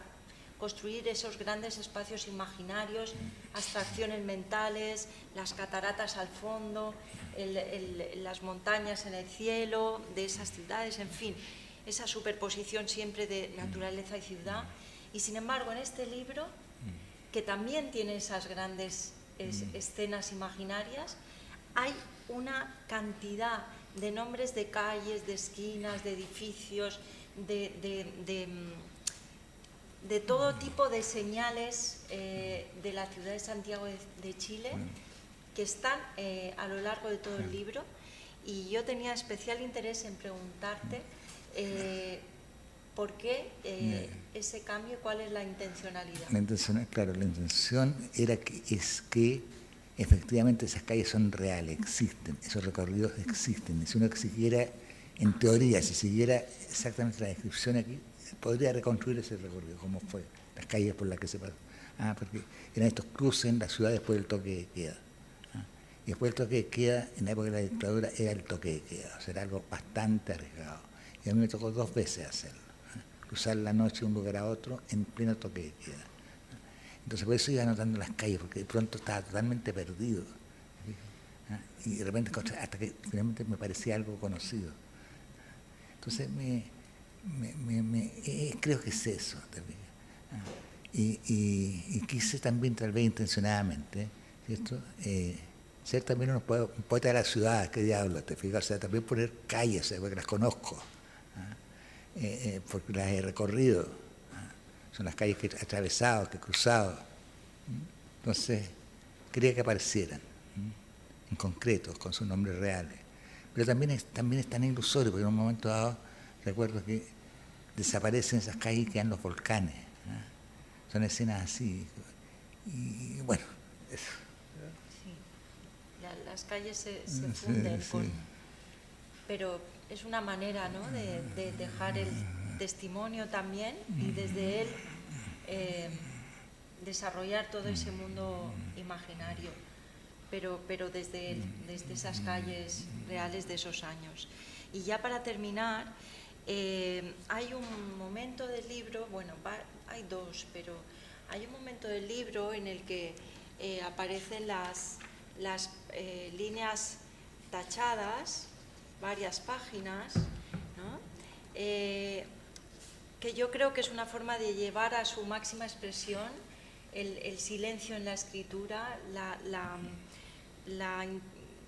construir esos grandes espacios imaginarios, abstracciones mentales, las cataratas al fondo, las montañas en el cielo de esas ciudades, en fin, esa superposición siempre de naturaleza y ciudad. Y sin embargo, en este libro, que también tiene esas grandes escenas imaginarias, hay una cantidad de nombres de calles, de esquinas, de edificios, de todo tipo de señales de la ciudad de Santiago de Chile, que están a lo largo de todo el libro, y yo tenía especial interés en preguntarte ¿por qué ese cambio? ¿Cuál es la intencionalidad? La intención era que efectivamente esas calles son reales, existen, esos recorridos existen. Y si uno siguiera, en teoría, si siguiera exactamente la descripción aquí, podría reconstruir ese recorrido, como fue, las calles por las que se pasó. Porque eran estos cruces en la ciudad después del toque de queda. Y después del toque de queda, en la época de la dictadura, era el toque de queda, o sea, era algo bastante arriesgado. Y a mí me tocó 2 veces hacerlo, cruzar la noche de un lugar a otro en pleno toque de queda. Entonces por eso iba anotando las calles, porque de pronto estaba totalmente perdido. Y de repente, hasta que finalmente me parecía algo conocido. Entonces creo que es eso. Y quise también, tal vez intencionadamente, ¿cierto? Ser también un poeta de la ciudad, qué diablo, te fijas, o sea, también poner calles, porque las conozco, porque las he recorrido. Son las calles que he atravesado, que he cruzado. Entonces, quería que aparecieran, en concreto, con sus nombres reales. Pero también es tan ilusorio, porque en un momento dado recuerdo que desaparecen esas calles y quedan los volcanes. Son escenas así. Y bueno, eso. Sí. Las calles se funden, pero es una manera, ¿no?, de dejar el testimonio también y desde él desarrollar todo ese mundo imaginario, pero desde él, desde esas calles reales de esos años. Y ya para terminar, hay un momento del libro, bueno, hay 2, pero hay un momento del libro en el que aparecen las líneas tachadas, varias páginas, ¿no? Que yo creo que es una forma de llevar a su máxima expresión el silencio en la escritura, la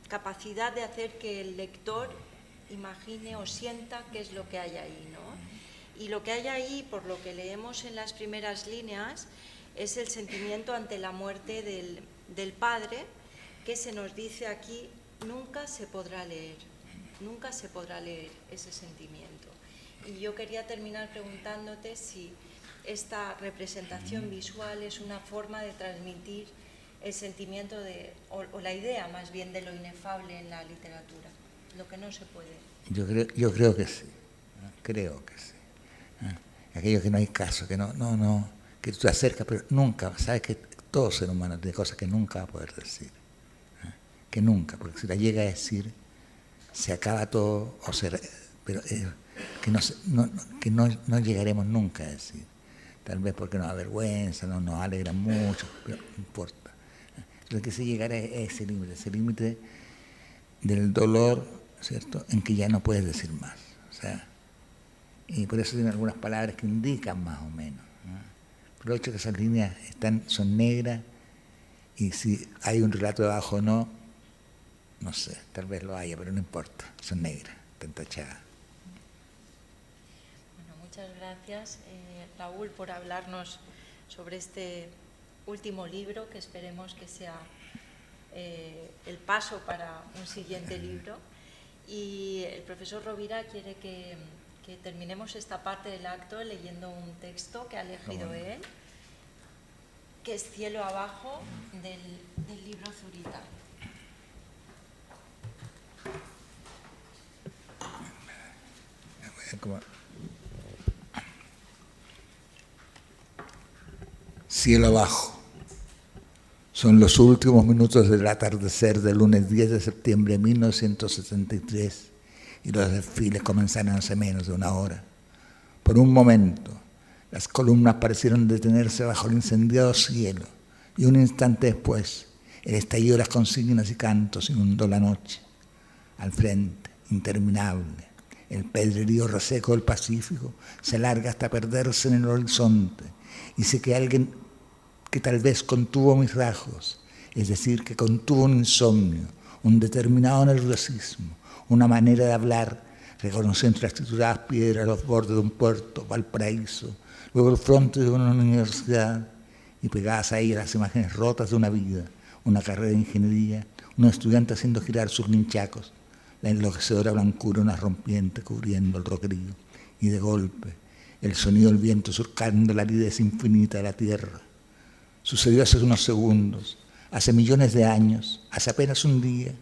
capacidad de hacer que el lector imagine o sienta qué es lo que hay ahí, ¿no? Y lo que hay ahí, por lo que leemos en las primeras líneas, es el sentimiento ante la muerte del padre, que se nos dice aquí, nunca se podrá leer ese sentimiento. Y yo quería terminar preguntándote si esta representación visual es una forma de transmitir el sentimiento o la idea más bien de lo inefable en la literatura, lo que no se puede. Yo creo que sí, creo que sí. Aquello que no hay caso, que no, que tú te acercas, pero nunca, sabes que todo ser humano tiene cosas que nunca va a poder decir, que nunca, porque si la llega a decir, se acaba todo, pero que no llegaremos nunca a decir, tal vez porque nos avergüenza, no nos alegra mucho, pero no importa. Lo que se llegará es ese límite del dolor, ¿cierto?, en que ya no puedes decir más. O sea, y por eso tienen algunas palabras que indican más o menos, ¿no? Pero el hecho que esas líneas son negras, y si hay un relato debajo o no sé, tal vez lo haya, pero no importa, son negras, están tachadas. Bueno, muchas gracias, Raúl, por hablarnos sobre este último libro, que esperemos que sea el paso para un siguiente libro. Y el profesor Rovira quiere que terminemos esta parte del acto leyendo un texto que ha elegido él, que es Cielo abajo, del libro Zurita. Cielo abajo. Son los últimos minutos del atardecer del lunes 10 de septiembre de 1973 y los desfiles comenzaron hace menos de una hora. Por un momento, las columnas parecieron detenerse bajo el incendiado cielo y un instante después, el estallido de las consignas y cantos inundó la noche. Al frente, interminable, el pedrerío reseco del Pacífico se alarga hasta perderse en el horizonte y sé que alguien que tal vez contuvo mis rasgos, es decir, que contuvo un insomnio, un determinado nerviosismo, una manera de hablar, reconoció entre las trituradas piedras los bordes de un puerto, Valparaíso, luego el fronte de una universidad y pegadas a ella las imágenes rotas de una vida, una carrera de ingeniería, un estudiante haciendo girar sus ninchacos, la enloquecedora blancura, una rompiente cubriendo el roquerío, y de golpe el sonido del viento surcando la aridez infinita de la tierra. Sucedió hace unos segundos, hace millones de años, hace apenas un día,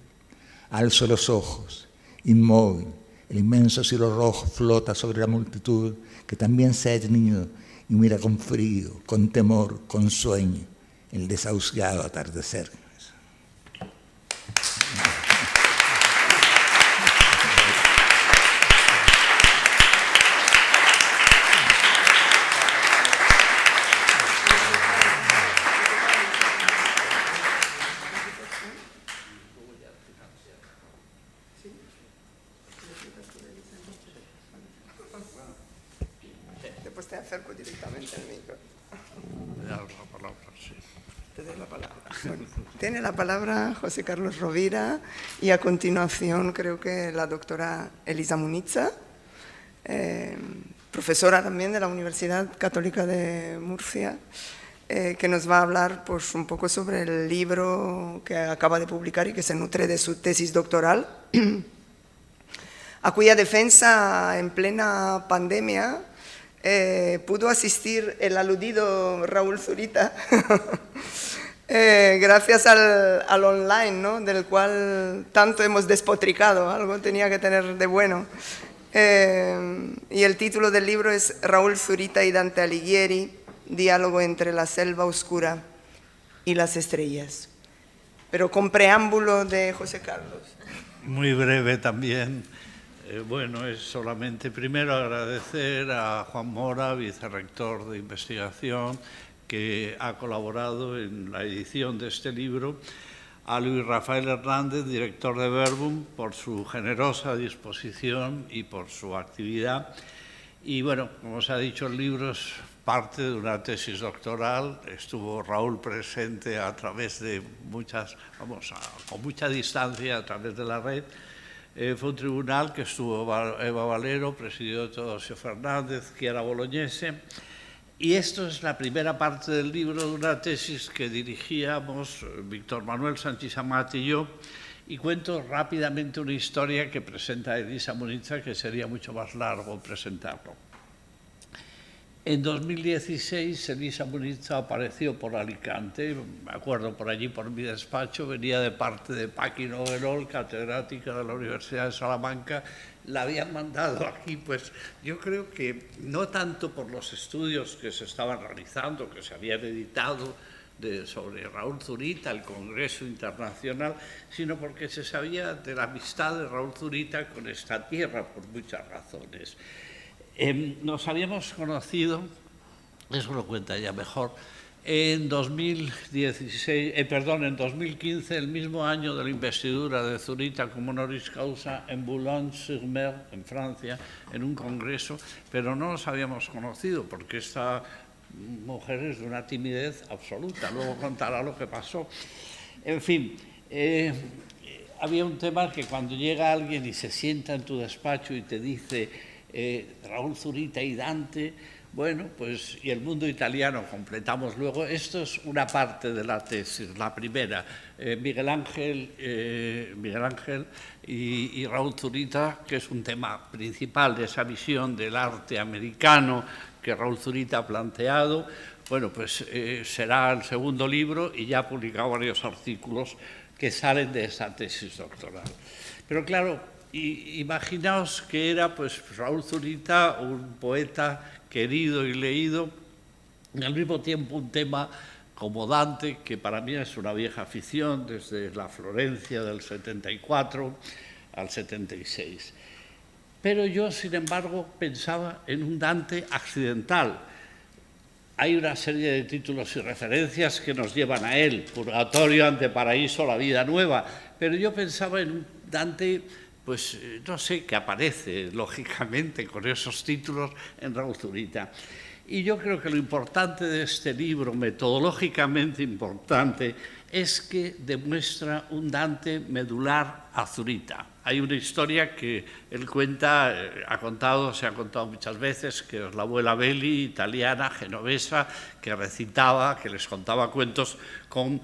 alzo los ojos, inmóvil, el inmenso cielo rojo flota sobre la multitud que también se ha detenido y mira con frío, con temor, con sueño, el desahuciado atardecer. Después te acerco directamente al micro. Te doy la palabra. Bueno, tiene la palabra José Carlos Rovira y a continuación creo que la doctora Elisa Muniza, profesora también de la Universidad Católica de Murcia, que nos va a hablar pues, un poco sobre el libro que acaba de publicar y que se nutre de su tesis doctoral, a cuya defensa en plena pandemia pudo asistir el aludido Raúl Zurita, gracias al online, ¿no? Del cual tanto hemos despotricado, algo tenía que tener de bueno. Y el título del libro es Raúl Zurita y Dante Alighieri, diálogo entre la selva oscura y las estrellas. Pero con preámbulo de José Carlos. Muy breve también. Bueno, es solamente primero agradecer a Juan Mora, vicerrector de investigación, que ha colaborado en la edición de este libro, a Luis Rafael Hernández, director de Verbum, por su generosa disposición y por su actividad. Y bueno, como se ha dicho, el libro es parte de una tesis doctoral. Estuvo Raúl presente a través de con mucha distancia a través de la red. Fue un tribunal que estuvo Eva Valero, presidió Teodosio Fernández, Chiara Bolognese. Y esto es la primera parte del libro de una tesis que dirigíamos Víctor Manuel Sánchez Amat y yo, y cuento rápidamente una historia que presenta Elisa Muniza, que sería mucho más largo presentarlo. En 2016, Elisa Muniza apareció por Alicante, me acuerdo por allí, por mi despacho, venía de parte de Paqui Noguerol, catedrática de la Universidad de Salamanca. La habían mandado aquí, pues yo creo que no tanto por los estudios que se estaban realizando, que se habían editado sobre Raúl Zurita, el Congreso Internacional, sino porque se sabía de la amistad de Raúl Zurita con esta tierra por muchas razones. Nos habíamos conocido, eso lo cuenta ella mejor, en 2015, el mismo año de la investidura de Zurita como honoris causa en Boulogne-sur-Mer, en Francia, en un congreso, pero no nos habíamos conocido porque esta mujer es de una timidez absoluta, luego contará lo que pasó. En fin, había un tema que cuando llega alguien y se sienta en tu despacho y te dice Raúl Zurita y Dante, bueno, pues y el mundo italiano completamos luego. Esto es una parte de la tesis, la primera. Miguel Ángel y Raúl Zurita, que es un tema principal de esa visión del arte americano que Raúl Zurita ha planteado. Bueno, pues será el segundo libro y ya ha publicado varios artículos que salen de esa tesis doctoral. Pero claro, imaginaos que era pues Raúl Zurita, un poeta querido y leído, y al mismo tiempo un tema como Dante, que para mí es una vieja afición desde la Florencia del 74 al 76. Pero yo, sin embargo, pensaba en un Dante accidental. Hay una serie de títulos y referencias que nos llevan a él, Purgatorio, Anteparaíso, La vida nueva, pero yo pensaba en un Dante, pues no sé, que aparece lógicamente con esos títulos en Raúl Zurita. Y yo creo que lo importante de este libro, metodológicamente importante, es que demuestra un Dante medular a Zurita. Hay una historia que él cuenta, se ha contado muchas veces, que es la abuela Beli, italiana, genovesa, que recitaba, que les contaba cuentos con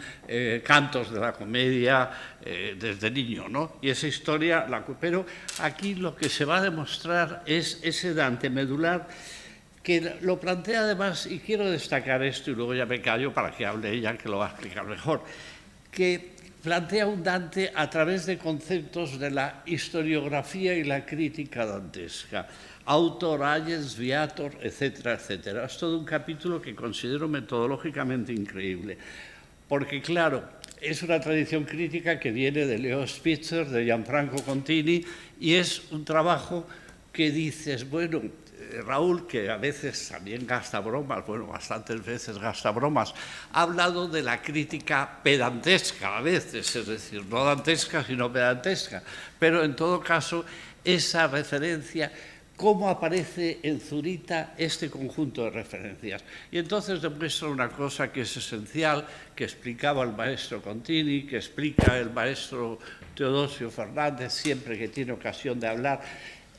cantos de la comedia desde niño, ¿no? Y esa historia, pero aquí lo que se va a demostrar es ese Dante medular, que lo plantea además, y quiero destacar esto y luego ya me callo para que hable ella, que lo va a explicar mejor. que plantea un Dante a través de conceptos de la historiografía y la crítica dantesca. Autor, agens, viator, etcétera, etcétera. Es todo un capítulo que considero metodológicamente increíble, porque claro, es una tradición crítica que viene de Leo Spitzer, de Gianfranco Contini, y es un trabajo que dices, bueno, Raúl, que a veces también gasta bromas, bueno, bastantes veces gasta bromas, ha hablado de la crítica pedantesca a veces, es decir, no dantesca, sino pedantesca, pero en todo caso, esa referencia, cómo aparece en Zurita este conjunto de referencias. Y entonces demuestra una cosa que es esencial, que explicaba el maestro Contini, que explica el maestro Teodosio Fernández siempre que tiene ocasión de hablar,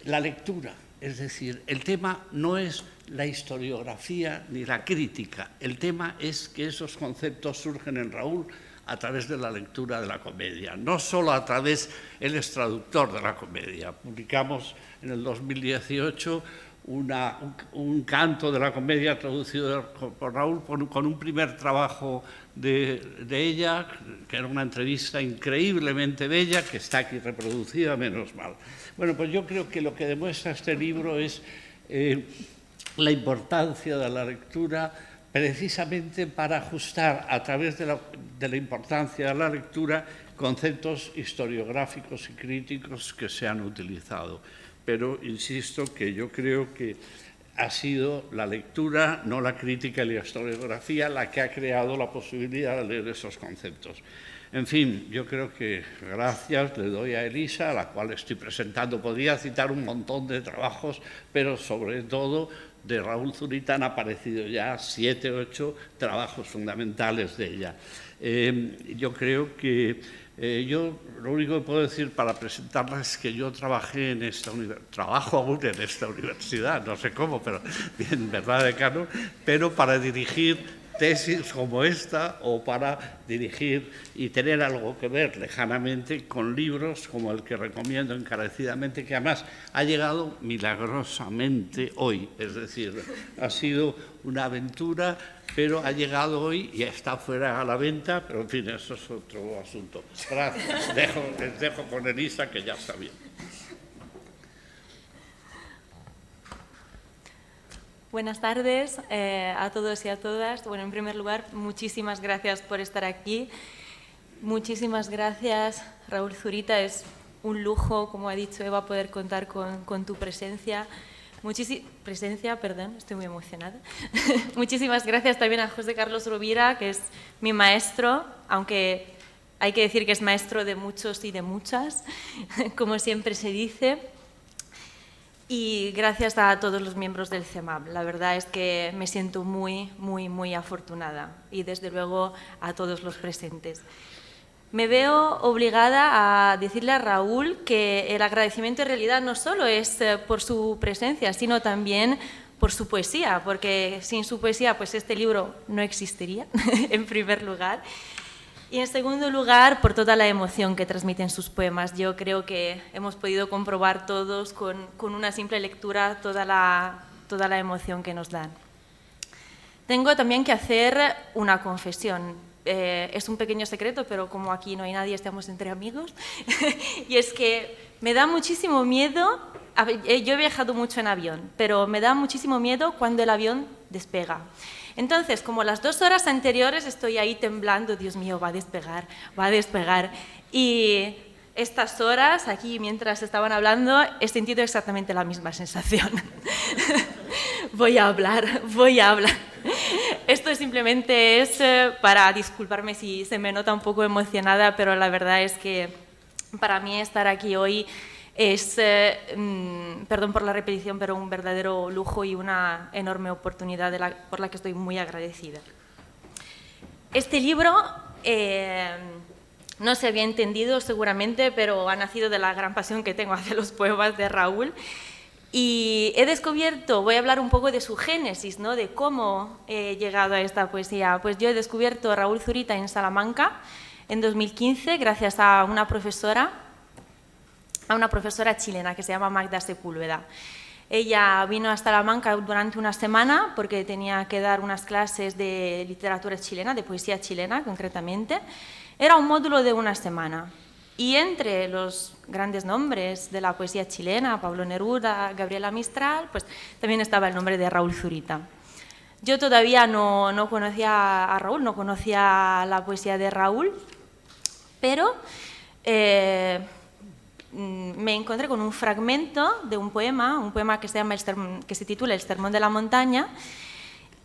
la lectura. Es decir, el tema no es la historiografía ni la crítica, el tema es que esos conceptos surgen en Raúl a través de la lectura de la comedia, no solo a través, él es traductor de la comedia. Publicamos en el 2018 un canto de la comedia traducido por Raúl con un primer trabajo de ella, que era una entrevista increíblemente bella, que está aquí reproducida, menos mal. Bueno, pues yo creo que lo que demuestra este libro es la importancia de la lectura, precisamente para ajustar a través de la importancia de la lectura conceptos historiográficos y críticos que se han utilizado. Pero insisto que yo creo que ha sido la lectura, no la crítica y la historiografía, la que ha creado la posibilidad de leer esos conceptos. En fin, yo creo que gracias le doy a Elisa, a la cual estoy presentando. Podría citar un montón de trabajos, pero sobre todo de Raúl Zurita han aparecido ya 7 o 8 trabajos fundamentales de ella. Yo creo que yo lo único que puedo decir para presentarla es que yo trabajé en esta universidad, trabajo aún en esta universidad, no sé cómo, pero bien, ¿verdad, decano? Pero para dirigir tesis como esta o para dirigir y tener algo que ver lejanamente con libros como el que recomiendo encarecidamente, que además ha llegado milagrosamente hoy. Es decir, ha sido una aventura, pero ha llegado hoy y está fuera a la venta, pero en fin, eso es otro asunto. Gracias. Les dejo con Elisa, que ya está bien. Buenas tardes a todos y a todas. Bueno, en primer lugar, muchísimas gracias por estar aquí. Muchísimas gracias, Raúl Zurita. Es un lujo, como ha dicho Eva, poder contar con tu presencia. Estoy muy emocionada. Muchísimas gracias también a José Carlos Rovira, que es mi maestro, aunque hay que decir que es maestro de muchos y de muchas, como siempre se dice. Y gracias a todos los miembros del CEMAP. La verdad es que me siento muy, muy, muy afortunada. Y desde luego a todos los presentes. Me veo obligada a decirle a Raúl que el agradecimiento en realidad no solo es por su presencia, sino también por su poesía, porque sin su poesía pues este libro no existiría, en primer lugar. Y en segundo lugar, por toda la emoción que transmiten sus poemas. Yo creo que hemos podido comprobar todos con una simple lectura toda la emoción que nos dan. Tengo también que hacer una confesión. Es un pequeño secreto, pero como aquí no hay nadie, estamos entre amigos. Y es que me da muchísimo miedo. Yo he viajado mucho en avión, pero me da muchísimo miedo cuando el avión despega. Entonces, como las 2 horas anteriores estoy ahí temblando, Dios mío, va a despegar, va a despegar. Y estas horas, aquí mientras estaban hablando, he sentido exactamente la misma sensación. Voy a hablar. Esto simplemente es para disculparme si se me nota un poco emocionada, pero la verdad es que para mí estar aquí hoy es, perdón por la repetición, pero un verdadero lujo y una enorme oportunidad por la que estoy muy agradecida. Este libro no se había entendido seguramente, pero ha nacido de la gran pasión que tengo hacia los poemas de Raúl. Y he descubierto, voy a hablar un poco de su génesis, ¿no? De cómo he llegado a esta poesía. Pues yo he descubierto a Raúl Zurita en Salamanca en 2015 gracias a una profesora chilena que se llama Magda Sepúlveda. Ella vino a Salamanca durante una semana porque tenía que dar unas clases de literatura chilena, de poesía chilena concretamente. Era un módulo de una semana. Y entre los grandes nombres de la poesía chilena, Pablo Neruda, Gabriela Mistral, pues también estaba el nombre de Raúl Zurita. Yo todavía no conocía a Raúl, no conocía la poesía de Raúl, pero me encontré con un fragmento de un poema que se titula El sermón de la montaña,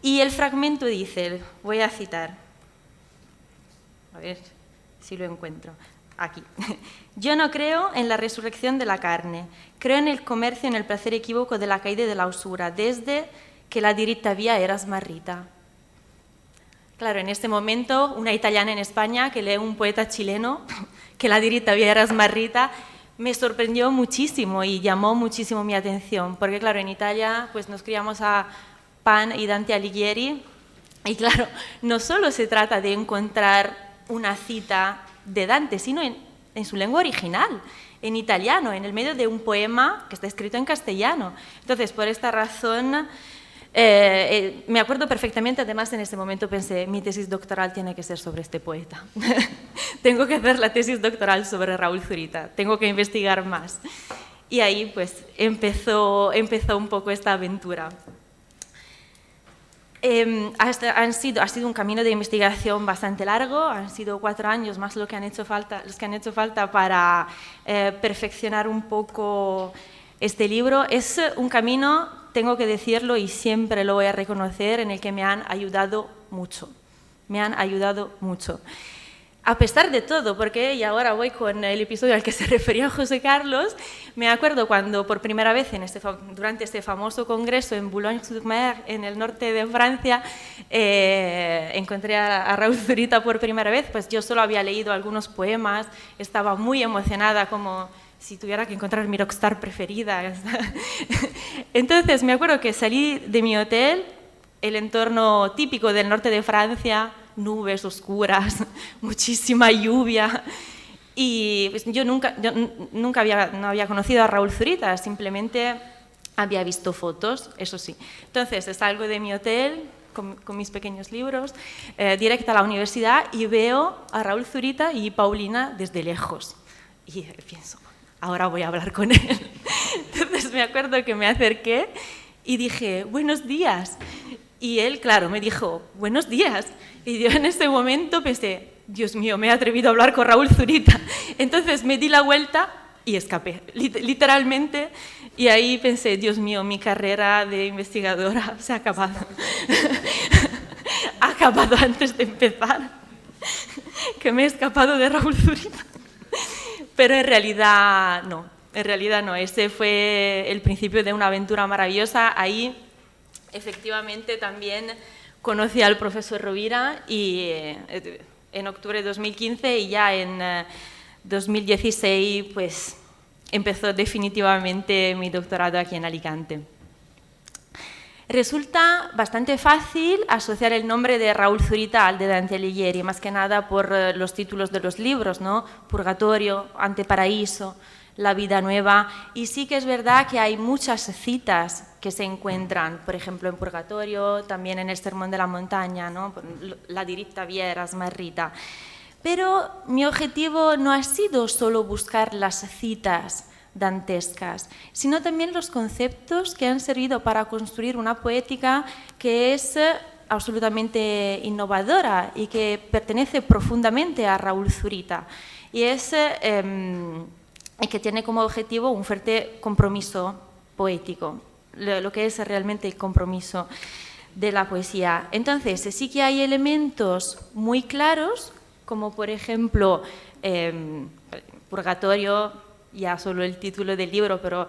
y el fragmento dice, voy a citar, a ver si lo encuentro, aquí. Yo no creo en la resurrección de la carne, creo en el comercio, en el placer equívoco de la caída y de la usura, desde que la diritta via era smarrita. Claro, en este momento, una italiana en España que lee un poeta chileno, que la diritta via era smarrita, me sorprendió muchísimo y llamó muchísimo mi atención, porque claro, en Italia pues nos criamos a Pan y Dante Alighieri, y claro, no solo se trata de encontrar una cita de Dante, sino en su lengua original, en italiano, en el medio de un poema que está escrito en castellano. Entonces, por esta razón, me acuerdo perfectamente, además en ese momento pensé, mi tesis doctoral tiene que ser sobre este poeta. Tengo que hacer la tesis doctoral sobre Raúl Zurita, tengo que investigar más. Y ahí pues empezó un poco esta aventura. Ha sido un camino de investigación bastante largo, han sido 4 años más los que han hecho falta para perfeccionar un poco este libro. Es un camino, tengo que decirlo y siempre lo voy a reconocer, en el que me han ayudado mucho. Me han ayudado mucho. A pesar de todo, porque, y ahora voy con el episodio al que se refería José Carlos, me acuerdo cuando por primera vez durante este famoso congreso en Boulogne-sur-Mer, en el norte de Francia, encontré a Raúl Zurita por primera vez, pues yo solo había leído algunos poemas, estaba muy emocionada, como si tuviera que encontrar mi rockstar preferida. Entonces me acuerdo que salí de mi hotel, el entorno típico del norte de Francia, nubes oscuras, muchísima lluvia, y pues yo no había conocido a Raúl Zurita, simplemente había visto fotos, eso sí. Entonces salgo de mi hotel con mis pequeños libros, directa a la universidad, y veo a Raúl Zurita y Paulina desde lejos. Y pienso, ahora voy a hablar con él. Entonces me acuerdo que me acerqué y dije, buenos días. Y él, claro, me dijo, buenos días. Y yo en ese momento pensé, Dios mío, me he atrevido a hablar con Raúl Zurita. Entonces me di la vuelta y escapé, literalmente. Y ahí pensé, Dios mío, mi carrera de investigadora se ha acabado. Ha acabado antes de empezar, que me he escapado de Raúl Zurita. Pero en realidad no. Ese fue el principio de una aventura maravillosa. Ahí, efectivamente, también conocí al profesor Rovira y en octubre de 2015, y ya en 2016 pues, empezó definitivamente mi doctorado aquí en Alicante. Resulta bastante fácil asociar el nombre de Raúl Zurita al de Dante Alighieri, más que nada por los títulos de los libros, ¿no? Purgatorio, Anteparaíso, La vida nueva, y sí que es verdad que hay muchas citas que se encuentran, por ejemplo, en Purgatorio, también en el Sermón de la Montaña, ¿no? La diritta via era smarrita. Pero mi objetivo no ha sido solo buscar las citas dantescas, sino también los conceptos que han servido para construir una poética que es absolutamente innovadora y que pertenece profundamente a Raúl Zurita, y que tiene como objetivo un fuerte compromiso poético, lo que es realmente el compromiso de la poesía. Entonces, sí que hay elementos muy claros, como por ejemplo, Purgatorio, ya solo el título del libro, pero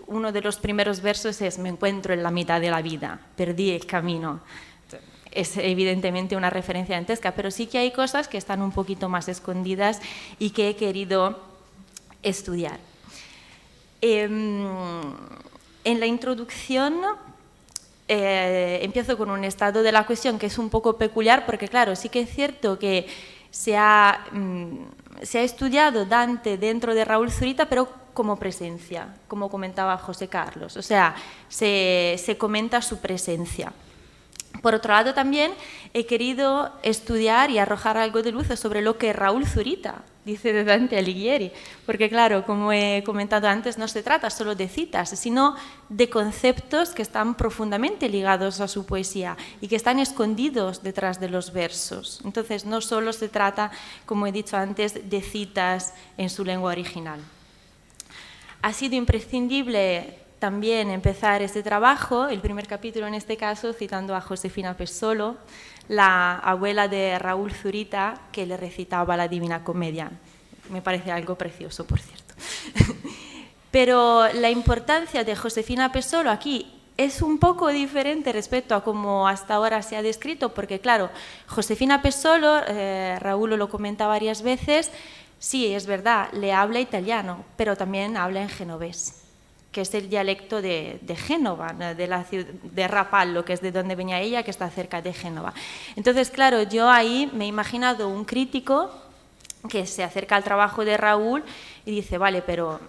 uno de los primeros versos es: me encuentro en la mitad de la vida, perdí el camino. Es evidentemente una referencia dantesca, pero sí que hay cosas que están un poquito más escondidas y que he querido estudiar. En la introducción empiezo con un estado de la cuestión que es un poco peculiar, porque claro, sí que es cierto que se ha estudiado Dante dentro de Raúl Zurita, pero como presencia, como comentaba José Carlos, o sea, se comenta su presencia. Por otro lado, también he querido estudiar y arrojar algo de luz sobre lo que Raúl Zurita dice de Dante Alighieri, porque claro, como he comentado antes, no se trata solo de citas, sino de conceptos que están profundamente ligados a su poesía y que están escondidos detrás de los versos. Entonces, no solo se trata, como he dicho antes, de citas en su lengua original. Ha sido imprescindible también empezar este trabajo, el primer capítulo en este caso, citando a Josefina Pessoa, la abuela de Raúl Zurita, que le recitaba la Divina Comedia. Me parece algo precioso, por cierto. Pero la importancia de Josefina Pessoa aquí es un poco diferente respecto a cómo hasta ahora se ha descrito, porque claro, Josefina Pessoa, Raúl lo comenta varias veces, sí, es verdad, le habla italiano, pero también habla en genovés, que es el dialecto de Génova, de Rapallo, que es de donde venía ella, que está cerca de Génova. Entonces, claro, yo ahí me he imaginado un crítico que se acerca al trabajo de Raúl y dice, vale, pero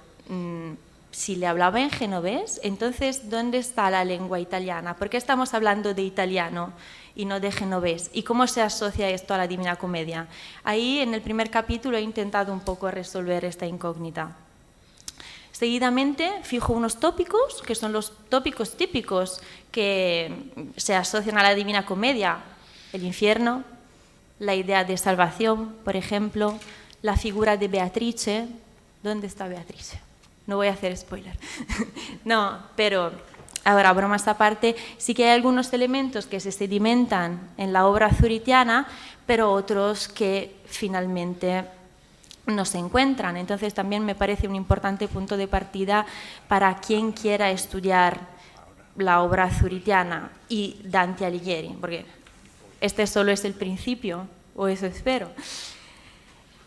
si le hablaba en genovés, entonces, ¿dónde está la lengua italiana? ¿Por qué estamos hablando de italiano y no de genovés? ¿Y cómo se asocia esto a la Divina Comedia? Ahí, en el primer capítulo, he intentado un poco resolver esta incógnita. Seguidamente fijo unos tópicos, que son los tópicos típicos que se asocian a la Divina Comedia: el infierno, la idea de salvación, por ejemplo, la figura de Beatrice. ¿Dónde está Beatrice? No voy a hacer spoiler. No, pero ahora, bromas aparte, sí que hay algunos elementos que se sedimentan en la obra zuritiana, pero otros que finalmente no se encuentran. Entonces también me parece un importante punto de partida para quien quiera estudiar la obra zuritiana y Dante Alighieri, porque este solo es el principio, o eso espero.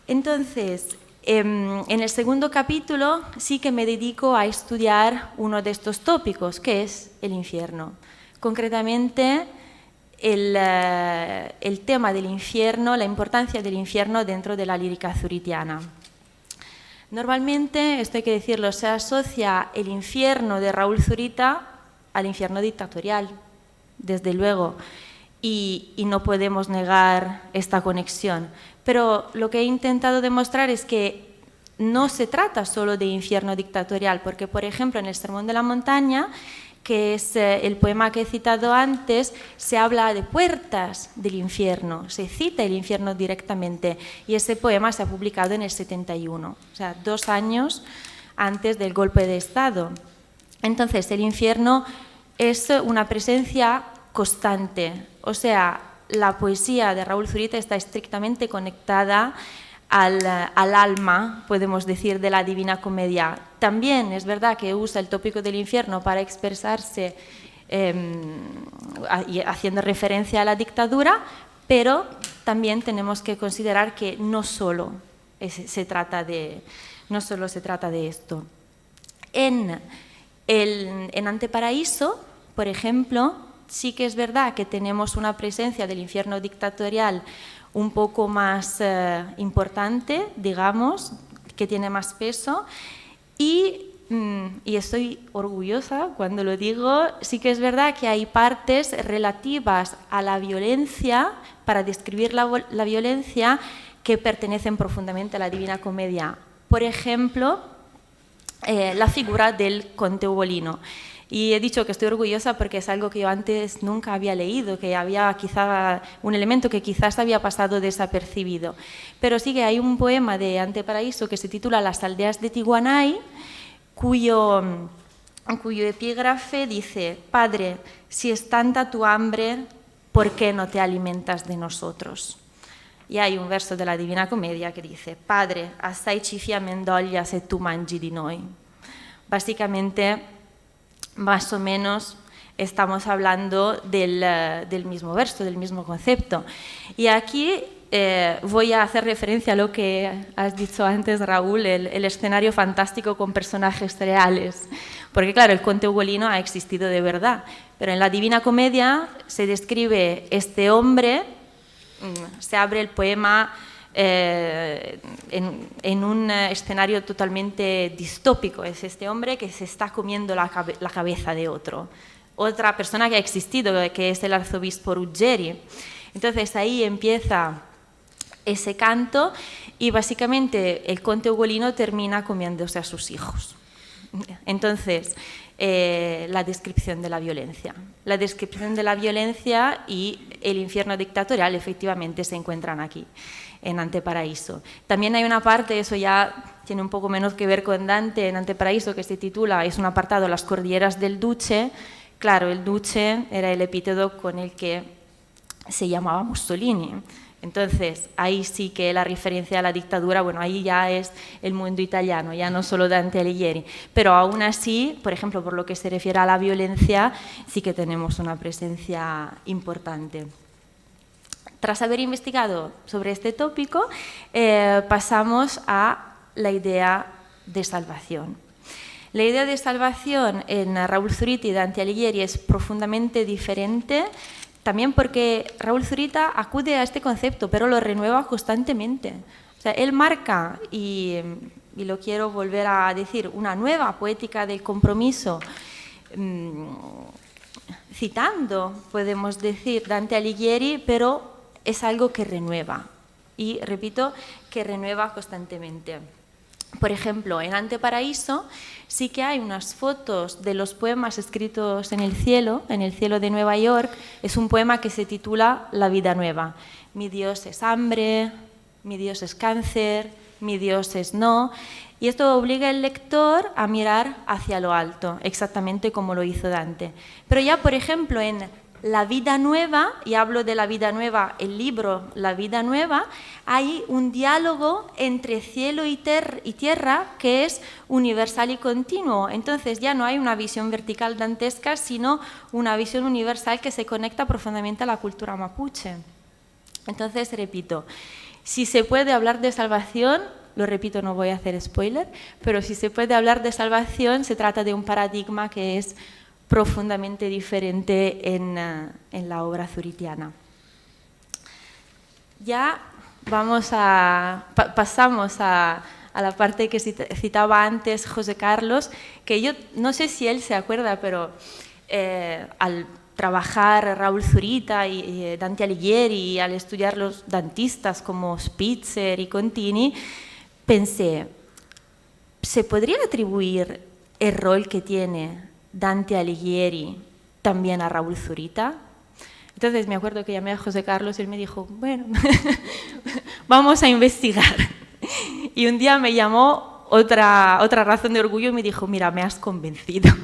Entonces, en el segundo capítulo sí que me dedico a estudiar uno de estos tópicos, que es el infierno. Concretamente, el tema del infierno, la importancia del infierno dentro de la lírica zuritiana. Normalmente, esto hay que decirlo, se asocia el infierno de Raúl Zurita al infierno dictatorial, desde luego, y no podemos negar esta conexión. Pero lo que he intentado demostrar es que no se trata solo de infierno dictatorial, porque, por ejemplo, en el Sermón de la Montaña, que es el poema que he citado antes, se habla de puertas del infierno, se cita el infierno directamente, y ese poema se ha publicado en el 71, o sea, 2 años antes del golpe de Estado. Entonces, el infierno es una presencia constante, o sea, la poesía de Raúl Zurita está estrictamente conectada al alma, podemos decir, de la Divina Comedia. También es verdad que usa el tópico del infierno para expresarse haciendo referencia a la dictadura, pero también tenemos que considerar que no solo se trata de esto. En Anteparaíso, por ejemplo, sí que es verdad que tenemos una presencia del infierno dictatorial un poco más importante, digamos, que tiene más peso, y estoy orgullosa cuando lo digo, sí que es verdad que hay partes relativas a la violencia, para describir la violencia, que pertenecen profundamente a la Divina Comedia. Por ejemplo, la figura del conde Ugolino. Y he dicho que estoy orgullosa porque es algo que yo antes nunca había leído, que había quizá un elemento que quizás había pasado desapercibido. Pero sí que hay un poema de Anteparaíso que se titula Las aldeas de Tiguanay, cuyo epígrafe dice: Padre, si es tanta tu hambre, ¿por qué no te alimentas de nosotros? Y hay un verso de la Divina Comedia que dice: Padre, assai ci fia mendoglia se tu mangi di noi. Básicamente, más o menos estamos hablando del mismo verso, del mismo concepto. Y aquí voy a hacer referencia a lo que has dicho antes, Raúl, el escenario fantástico con personajes reales. Porque claro, el conde Ugolino ha existido de verdad, pero en la Divina Comedia se describe este hombre, se abre el poema en un escenario totalmente distópico. Es este hombre que se está comiendo la cabeza de otro. otra persona que ha existido, que es el arzobispo Ruggeri. Entonces ahí empieza ese canto y básicamente el conde Ugolino termina comiéndose a sus hijos. Entonces, la descripción de la violencia. La descripción de la violencia y el infierno dictatorial efectivamente se encuentran aquí, en Anteparaíso. También hay una parte, eso ya tiene un poco menos que ver con Dante, en Anteparaíso, que se titula, es un apartado, Las cordilleras del Duce. Claro, el Duce era el epíteto con el que se llamaba Mussolini. Entonces, ahí sí que la referencia a la dictadura, bueno, ahí ya es el mundo italiano, ya no solo Dante Alighieri. Pero aún así, por ejemplo, por lo que se refiere a la violencia, sí que tenemos una presencia importante. Tras haber investigado sobre este tópico, pasamos a la idea de salvación. La idea de salvación en Raúl Zurita y Dante Alighieri es profundamente diferente, también porque Raúl Zurita acude a este concepto, pero lo renueva constantemente. O sea, él marca, y lo quiero volver a decir, una nueva poética del compromiso, citando, podemos decir, Dante Alighieri, pero es algo que renueva. Y, repito, que renueva constantemente. Por ejemplo, en Anteparaíso sí que hay unas fotos de los poemas escritos en el cielo de Nueva York. Es un poema que se titula La vida nueva. Mi Dios es hambre, mi Dios es cáncer, mi Dios es no. Y esto obliga al lector a mirar hacia lo alto, exactamente como lo hizo Dante. Pero ya, por ejemplo, en La vida nueva, y hablo de La vida nueva, el libro La vida nueva, hay un diálogo entre cielo y tierra que es universal y continuo. Entonces ya no hay una visión vertical dantesca, sino una visión universal que se conecta profundamente a la cultura mapuche. Entonces, repito, si se puede hablar de salvación, lo repito, no voy a hacer spoiler, pero si se puede hablar de salvación, se trata de un paradigma que es profundamente diferente en la obra zuritiana. Ya pasamos a la parte que citaba antes José Carlos, que yo no sé si él se acuerda, pero al trabajar Raúl Zurita y Dante Alighieri, y al estudiar los dantistas como Spitzer y Contini, pensé, ¿se podría atribuir el rol que tiene Dante Alighieri también a Raúl Zurita? Entonces me acuerdo que llamé a José Carlos y él me dijo, bueno, vamos a investigar. Y un día me llamó otra razón de orgullo y me dijo, mira, me has convencido.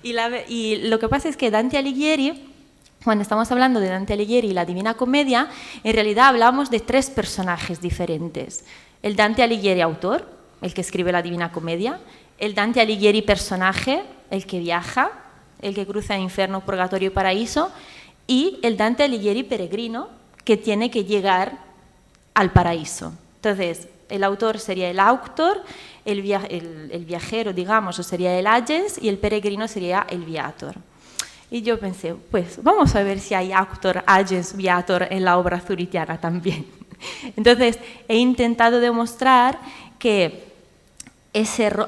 Y lo que pasa es que Dante Alighieri, cuando estamos hablando de Dante Alighieri y la Divina Comedia, en realidad hablamos de tres personajes diferentes. El Dante Alighieri autor, el que escribe la Divina Comedia, el Dante Alighieri personaje, el que viaja, el que cruza infierno, purgatorio y paraíso, y el Dante Alighieri peregrino, que tiene que llegar al paraíso. Entonces, el autor sería el auctor, el viajero, digamos, o sería el agens, y el peregrino sería el viator. Y yo pensé, pues vamos a ver si hay auctor, agens, viator en la obra zuritiana también. Entonces, he intentado demostrar que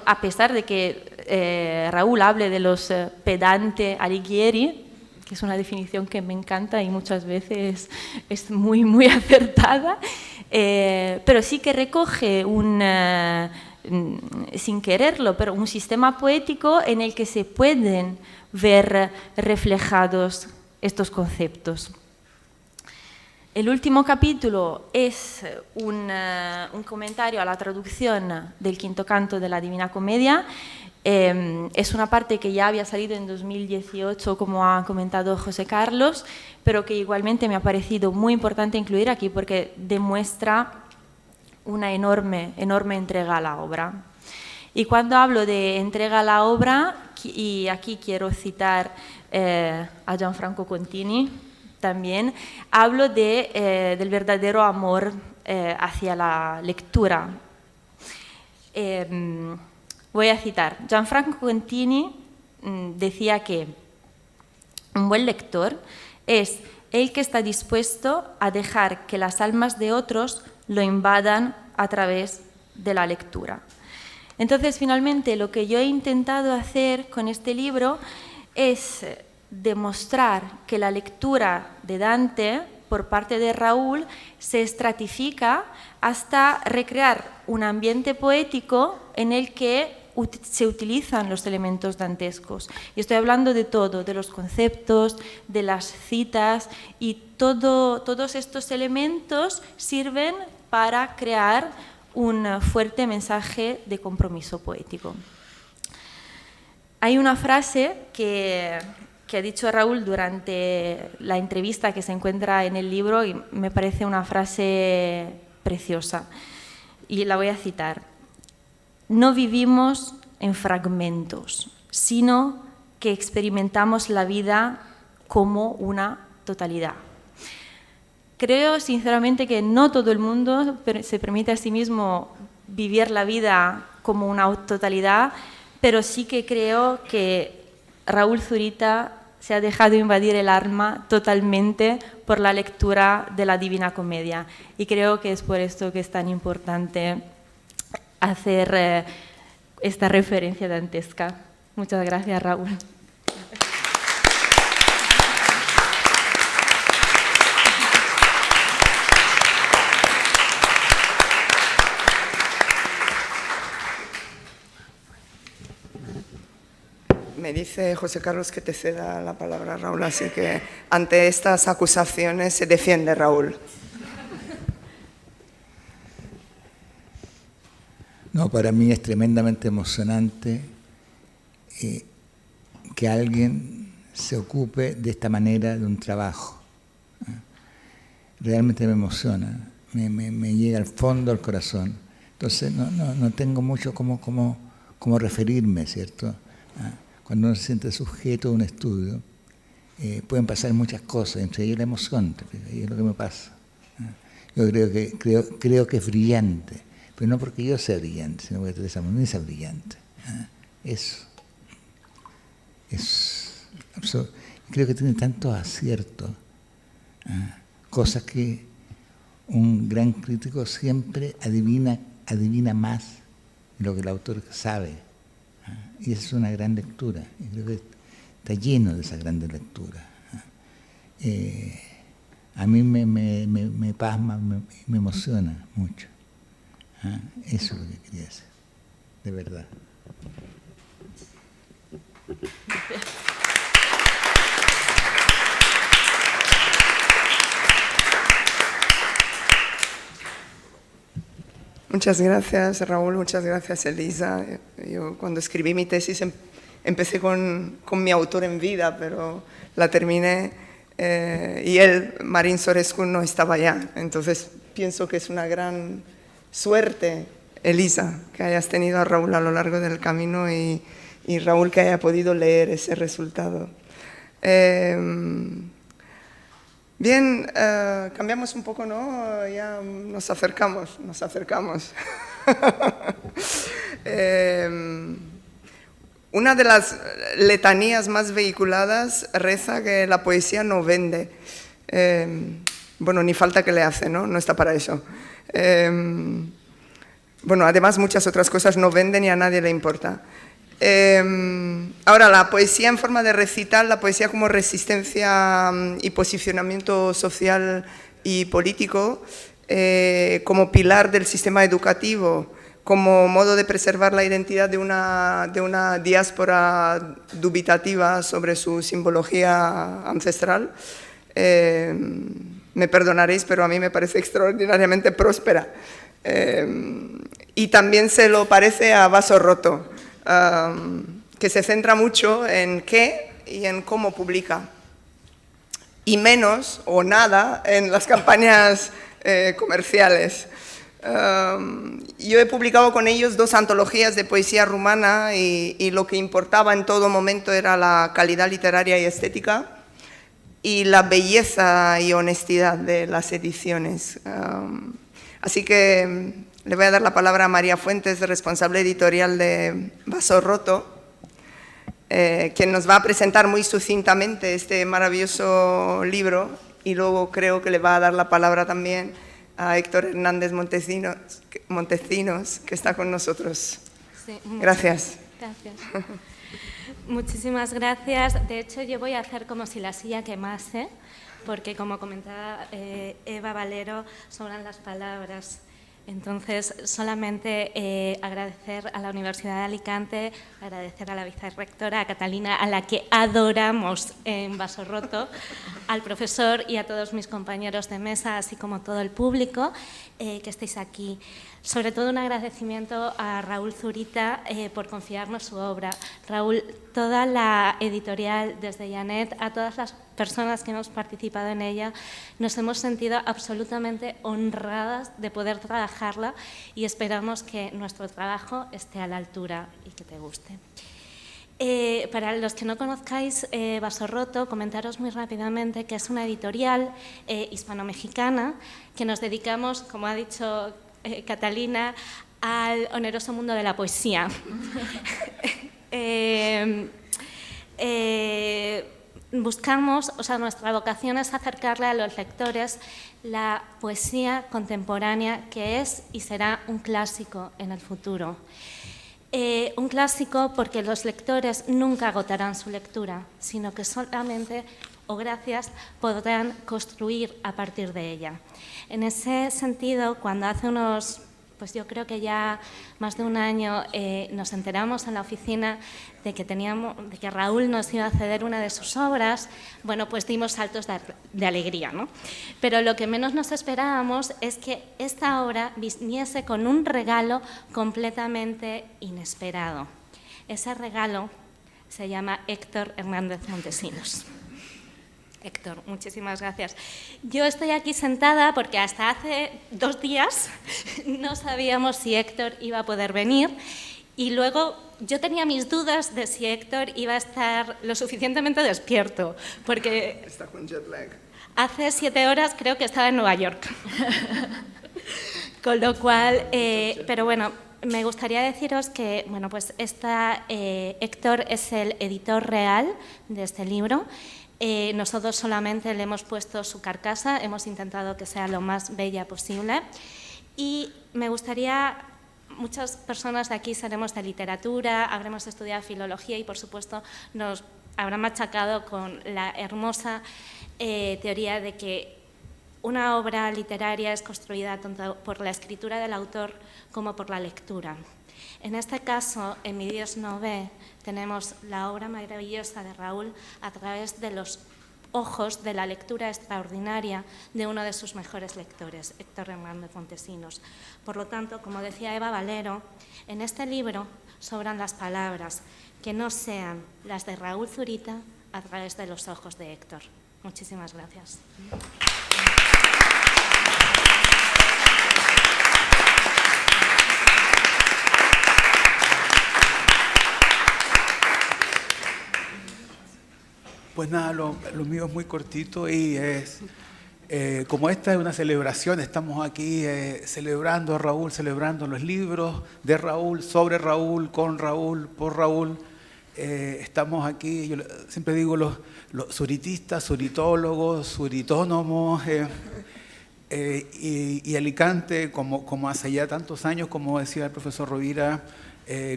a pesar de que Raúl hable de los pedante Alighieri, que es una definición que me encanta y muchas veces es muy, muy acertada, pero sí que recoge sin quererlo, pero un sistema poético en el que se pueden ver reflejados estos conceptos. El último capítulo es un comentario a la traducción del quinto canto de la Divina Comedia. Es una parte que ya había salido en 2018, como ha comentado José Carlos, pero que igualmente me ha parecido muy importante incluir aquí porque demuestra una enorme entrega a la obra. Y cuando hablo de entrega a la obra, y aquí quiero citar a Gianfranco Contini, también hablo del verdadero amor hacia la lectura. Voy a citar. Gianfranco Contini decía que un buen lector es el que está dispuesto a dejar que las almas de otros lo invadan a través de la lectura. Entonces, finalmente, lo que yo he intentado hacer con este libro es demostrar que la lectura de Dante por parte de Raúl se estratifica hasta recrear un ambiente poético en el que se utilizan los elementos dantescos. Y estoy hablando de todo, de los conceptos, de las citas, y todos estos elementos sirven para crear un fuerte mensaje de compromiso poético. Hay una frase que ha dicho Raúl durante la entrevista que se encuentra en el libro y me parece una frase preciosa y la voy a citar. No vivimos en fragmentos, sino que experimentamos la vida como una totalidad. Creo sinceramente que no todo el mundo se permite a sí mismo vivir la vida como una totalidad, pero sí que creo que Raúl Zurita se ha dejado invadir el alma totalmente por la lectura de la Divina Comedia. Y creo que es por esto que es tan importante hacer esta referencia dantesca. Muchas gracias, Raúl. Me dice José Carlos que te ceda la palabra, Raúl, así que ante estas acusaciones se defiende Raúl. No, para mí es tremendamente emocionante que alguien se ocupe de esta manera de un trabajo. Realmente me emociona, me llega al fondo del corazón. Entonces no tengo mucho cómo referirme, ¿cierto? Cuando uno se siente sujeto a un estudio, pueden pasar muchas cosas, entre ellas la emoción, y es lo que me pasa. Yo creo que es brillante, pero no porque yo sea brillante, sino porque Teresa Muniz es brillante. Eso. Es absurdo. Creo que tiene tantos aciertos, cosas que un gran crítico siempre adivina más de lo que el autor sabe. Y esa es una gran lectura. Y creo que está lleno de esa gran lectura. A mí me pasma, me emociona mucho. Eso es lo que quería decir, de verdad. Muchas gracias, Raúl, muchas gracias, Elisa. Yo cuando escribí mi tesis empecé con mi autor en vida, pero la terminé y él, Marin Sorescu, no estaba allá. Entonces pienso que es una gran suerte, Elisa, que hayas tenido a Raúl a lo largo del camino y Raúl que haya podido leer ese resultado. Bien, cambiamos un poco, ¿no? Ya nos acercamos. Una de las letanías más vehiculadas reza que la poesía no vende. Bueno, ni falta que le hace, ¿no? No está para eso. Bueno, además muchas otras cosas no venden y a nadie le importa. Ahora, la poesía en forma de recital, la poesía como resistencia y posicionamiento social y político, como pilar del sistema educativo, como modo de preservar la identidad de una diáspora dubitativa sobre su simbología ancestral, me perdonaréis, pero a mí me parece extraordinariamente próspera. Y también se lo parece a Vaso Roto, que se centra mucho en qué y en cómo publica, y menos o nada en las campañas comerciales. Yo he publicado con ellos 2 antologías de poesía rumana y lo que importaba en todo momento era la calidad literaria y estética y la belleza y honestidad de las ediciones. Así que le voy a dar la palabra a María Fuentes, responsable editorial de Vaso Roto, quien nos va a presentar muy sucintamente este maravilloso libro, y luego creo que le va a dar la palabra también a Héctor Hernández Montecinos, que está con nosotros. Sí, gracias. Gracias. Muchísimas gracias. De hecho, yo voy a hacer como si la silla quemase, porque como comentaba Eva Valero, sobran las palabras. Entonces, solamente agradecer a la Universidad de Alicante, agradecer a la vicerrectora, a Catalina, a la que adoramos en Vaso Roto, al profesor y a todos mis compañeros de mesa, así como todo el público que estéis aquí. Sobre todo un agradecimiento a Raúl Zurita por confiarnos su obra. Raúl, toda la editorial, desde Janet a todas las personas que hemos participado en ella, nos hemos sentido absolutamente honradas de poder trabajarla y esperamos que nuestro trabajo esté a la altura y que te guste. Para los que no conozcáis Vaso Roto, comentaros muy rápidamente que es una editorial hispano-mexicana que nos dedicamos, como ha dicho Catalina, al oneroso mundo de la poesía. Buscamos, o sea, nuestra vocación es acercarle a los lectores la poesía contemporánea que es y será un clásico en el futuro. Un clásico porque los lectores nunca agotarán su lectura, sino que solamente o gracias podrán construir a partir de ella. En ese sentido, cuando hace unos, pues yo creo que ya más de un año, nos enteramos en la oficina de que Raúl nos iba a ceder una de sus obras, bueno, pues dimos saltos de alegría, ¿no? Pero lo que menos nos esperábamos es que esta obra viniese con un regalo completamente inesperado. Ese regalo se llama Héctor Hernández Montesinos. Héctor, muchísimas gracias. Yo estoy aquí sentada porque hasta hace 2 días no sabíamos si Héctor iba a poder venir y luego yo tenía mis dudas de si Héctor iba a estar lo suficientemente despierto, porque Está con jet lag. hace 7 horas creo que estaba en Nueva York. Con lo cual, pero bueno, me gustaría deciros que bueno, pues Héctor es el editor real de este libro. Nosotros solamente le hemos puesto su carcasa, hemos intentado que sea lo más bella posible y me gustaría, muchas personas de aquí seremos de literatura, habremos estudiado filología y por supuesto nos habrán machacado con la hermosa teoría de que una obra literaria es construida tanto por la escritura del autor como por la lectura. En este caso, en Mi Dios no ve, tenemos la obra maravillosa de Raúl a través de los ojos de la lectura extraordinaria de uno de sus mejores lectores, Héctor Hernández Montesinos. Por lo tanto, como decía Eva Valero, en este libro sobran las palabras que no sean las de Raúl Zurita a través de los ojos de Héctor. Muchísimas gracias. Pues nada, lo mío es muy cortito y es, como esta es una celebración, estamos aquí celebrando a Raúl, celebrando los libros de Raúl, sobre Raúl, con Raúl, por Raúl. Estamos aquí, yo siempre digo los zuritistas, zuritólogos, zuritónomos, y Alicante, como hace ya tantos años, como decía el profesor Rovira,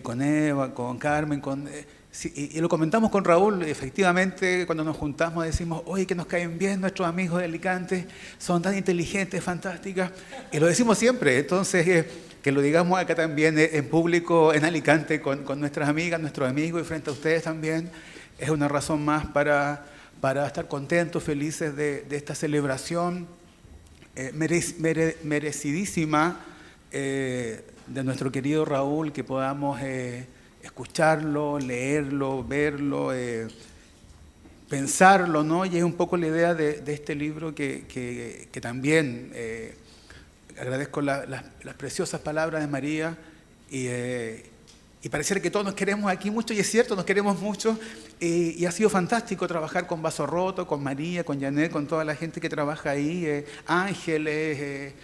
con Eva, con Carmen, sí, y lo comentamos con Raúl, efectivamente, cuando nos juntamos decimos, oye, que nos caen bien nuestros amigos de Alicante, son tan inteligentes, fantásticas, y lo decimos siempre, entonces que lo digamos acá también en público, en Alicante, con nuestras amigas, nuestros amigos, y frente a ustedes también, es una razón más para estar contentos, felices de esta celebración merecidísima de nuestro querido Raúl, que podamos escucharlo, leerlo, verlo, pensarlo, ¿no? Y es un poco la idea de este libro que también agradezco las preciosas palabras de María y pareciera que todos nos queremos aquí mucho, y es cierto, nos queremos mucho, y ha sido fantástico trabajar con Vaso Roto, con María, con Janet, con toda la gente que trabaja ahí, Ángeles,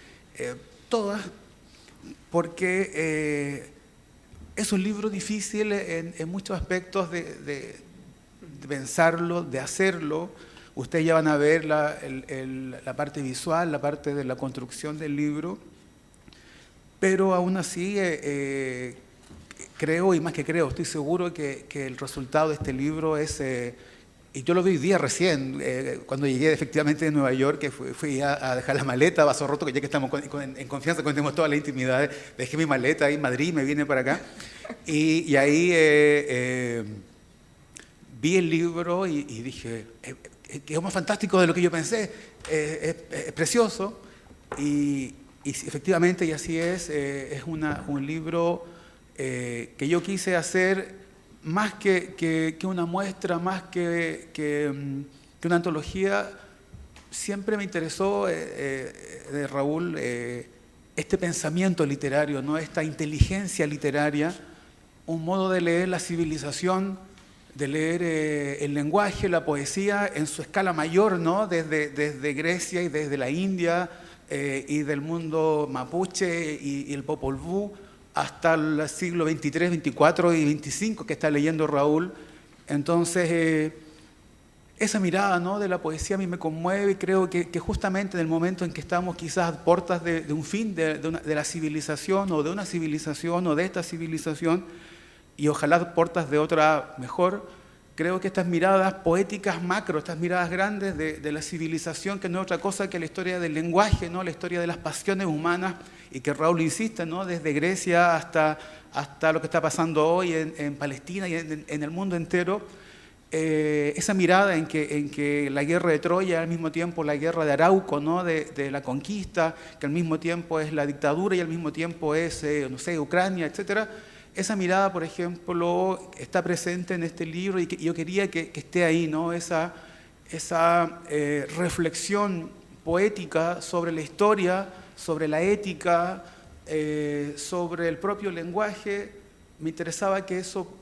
todas, porque es un libro difícil en muchos aspectos de pensarlo, de hacerlo. Ustedes ya van a ver la parte visual, la parte de la construcción del libro, pero aún así creo, y más que creo, estoy seguro que el resultado de este libro es... y yo lo vi hoy día recién, cuando llegué efectivamente de Nueva York, que fui a dejar la maleta, vaso roto, que ya que estamos en confianza, contemos todas las intimidades, dejé mi maleta ahí en Madrid, me vine para acá, y ahí vi el libro y dije, que es más fantástico de lo que yo pensé, es precioso, y efectivamente, y así es un libro que yo quise hacer más que una muestra, más que una antología. Siempre me interesó de Raúl este pensamiento literario, ¿no? Esta inteligencia literaria, un modo de leer la civilización, de leer el lenguaje, la poesía en su escala mayor, ¿no? Desde Grecia y desde la India y del mundo mapuche y el Popol Vuh, hasta el siglo XXIII, XXIV y XXV que está leyendo Raúl. Entonces, esa mirada, ¿no?, de la poesía a mí me conmueve, y creo que justamente en el momento en que estamos quizás a puertas de un fin de la civilización, o de una civilización, o de esta civilización, y ojalá a puertas de otra mejor, creo que estas miradas poéticas macro, estas miradas grandes de la civilización, que no es otra cosa que la historia del lenguaje, ¿no?, la historia de las pasiones humanas, y que Raúl insiste, ¿no?, desde Grecia hasta lo que está pasando hoy en Palestina y en el mundo entero, esa mirada en que la guerra de Troya, al mismo tiempo la guerra de Arauco, ¿no?, de la conquista, que al mismo tiempo es la dictadura y al mismo tiempo es, no sé, Ucrania, etcétera. Esa mirada, por ejemplo, está presente en este libro, y yo quería que esté ahí, ¿no?, esa reflexión poética sobre la historia, sobre la ética, sobre el propio lenguaje. Me interesaba que eso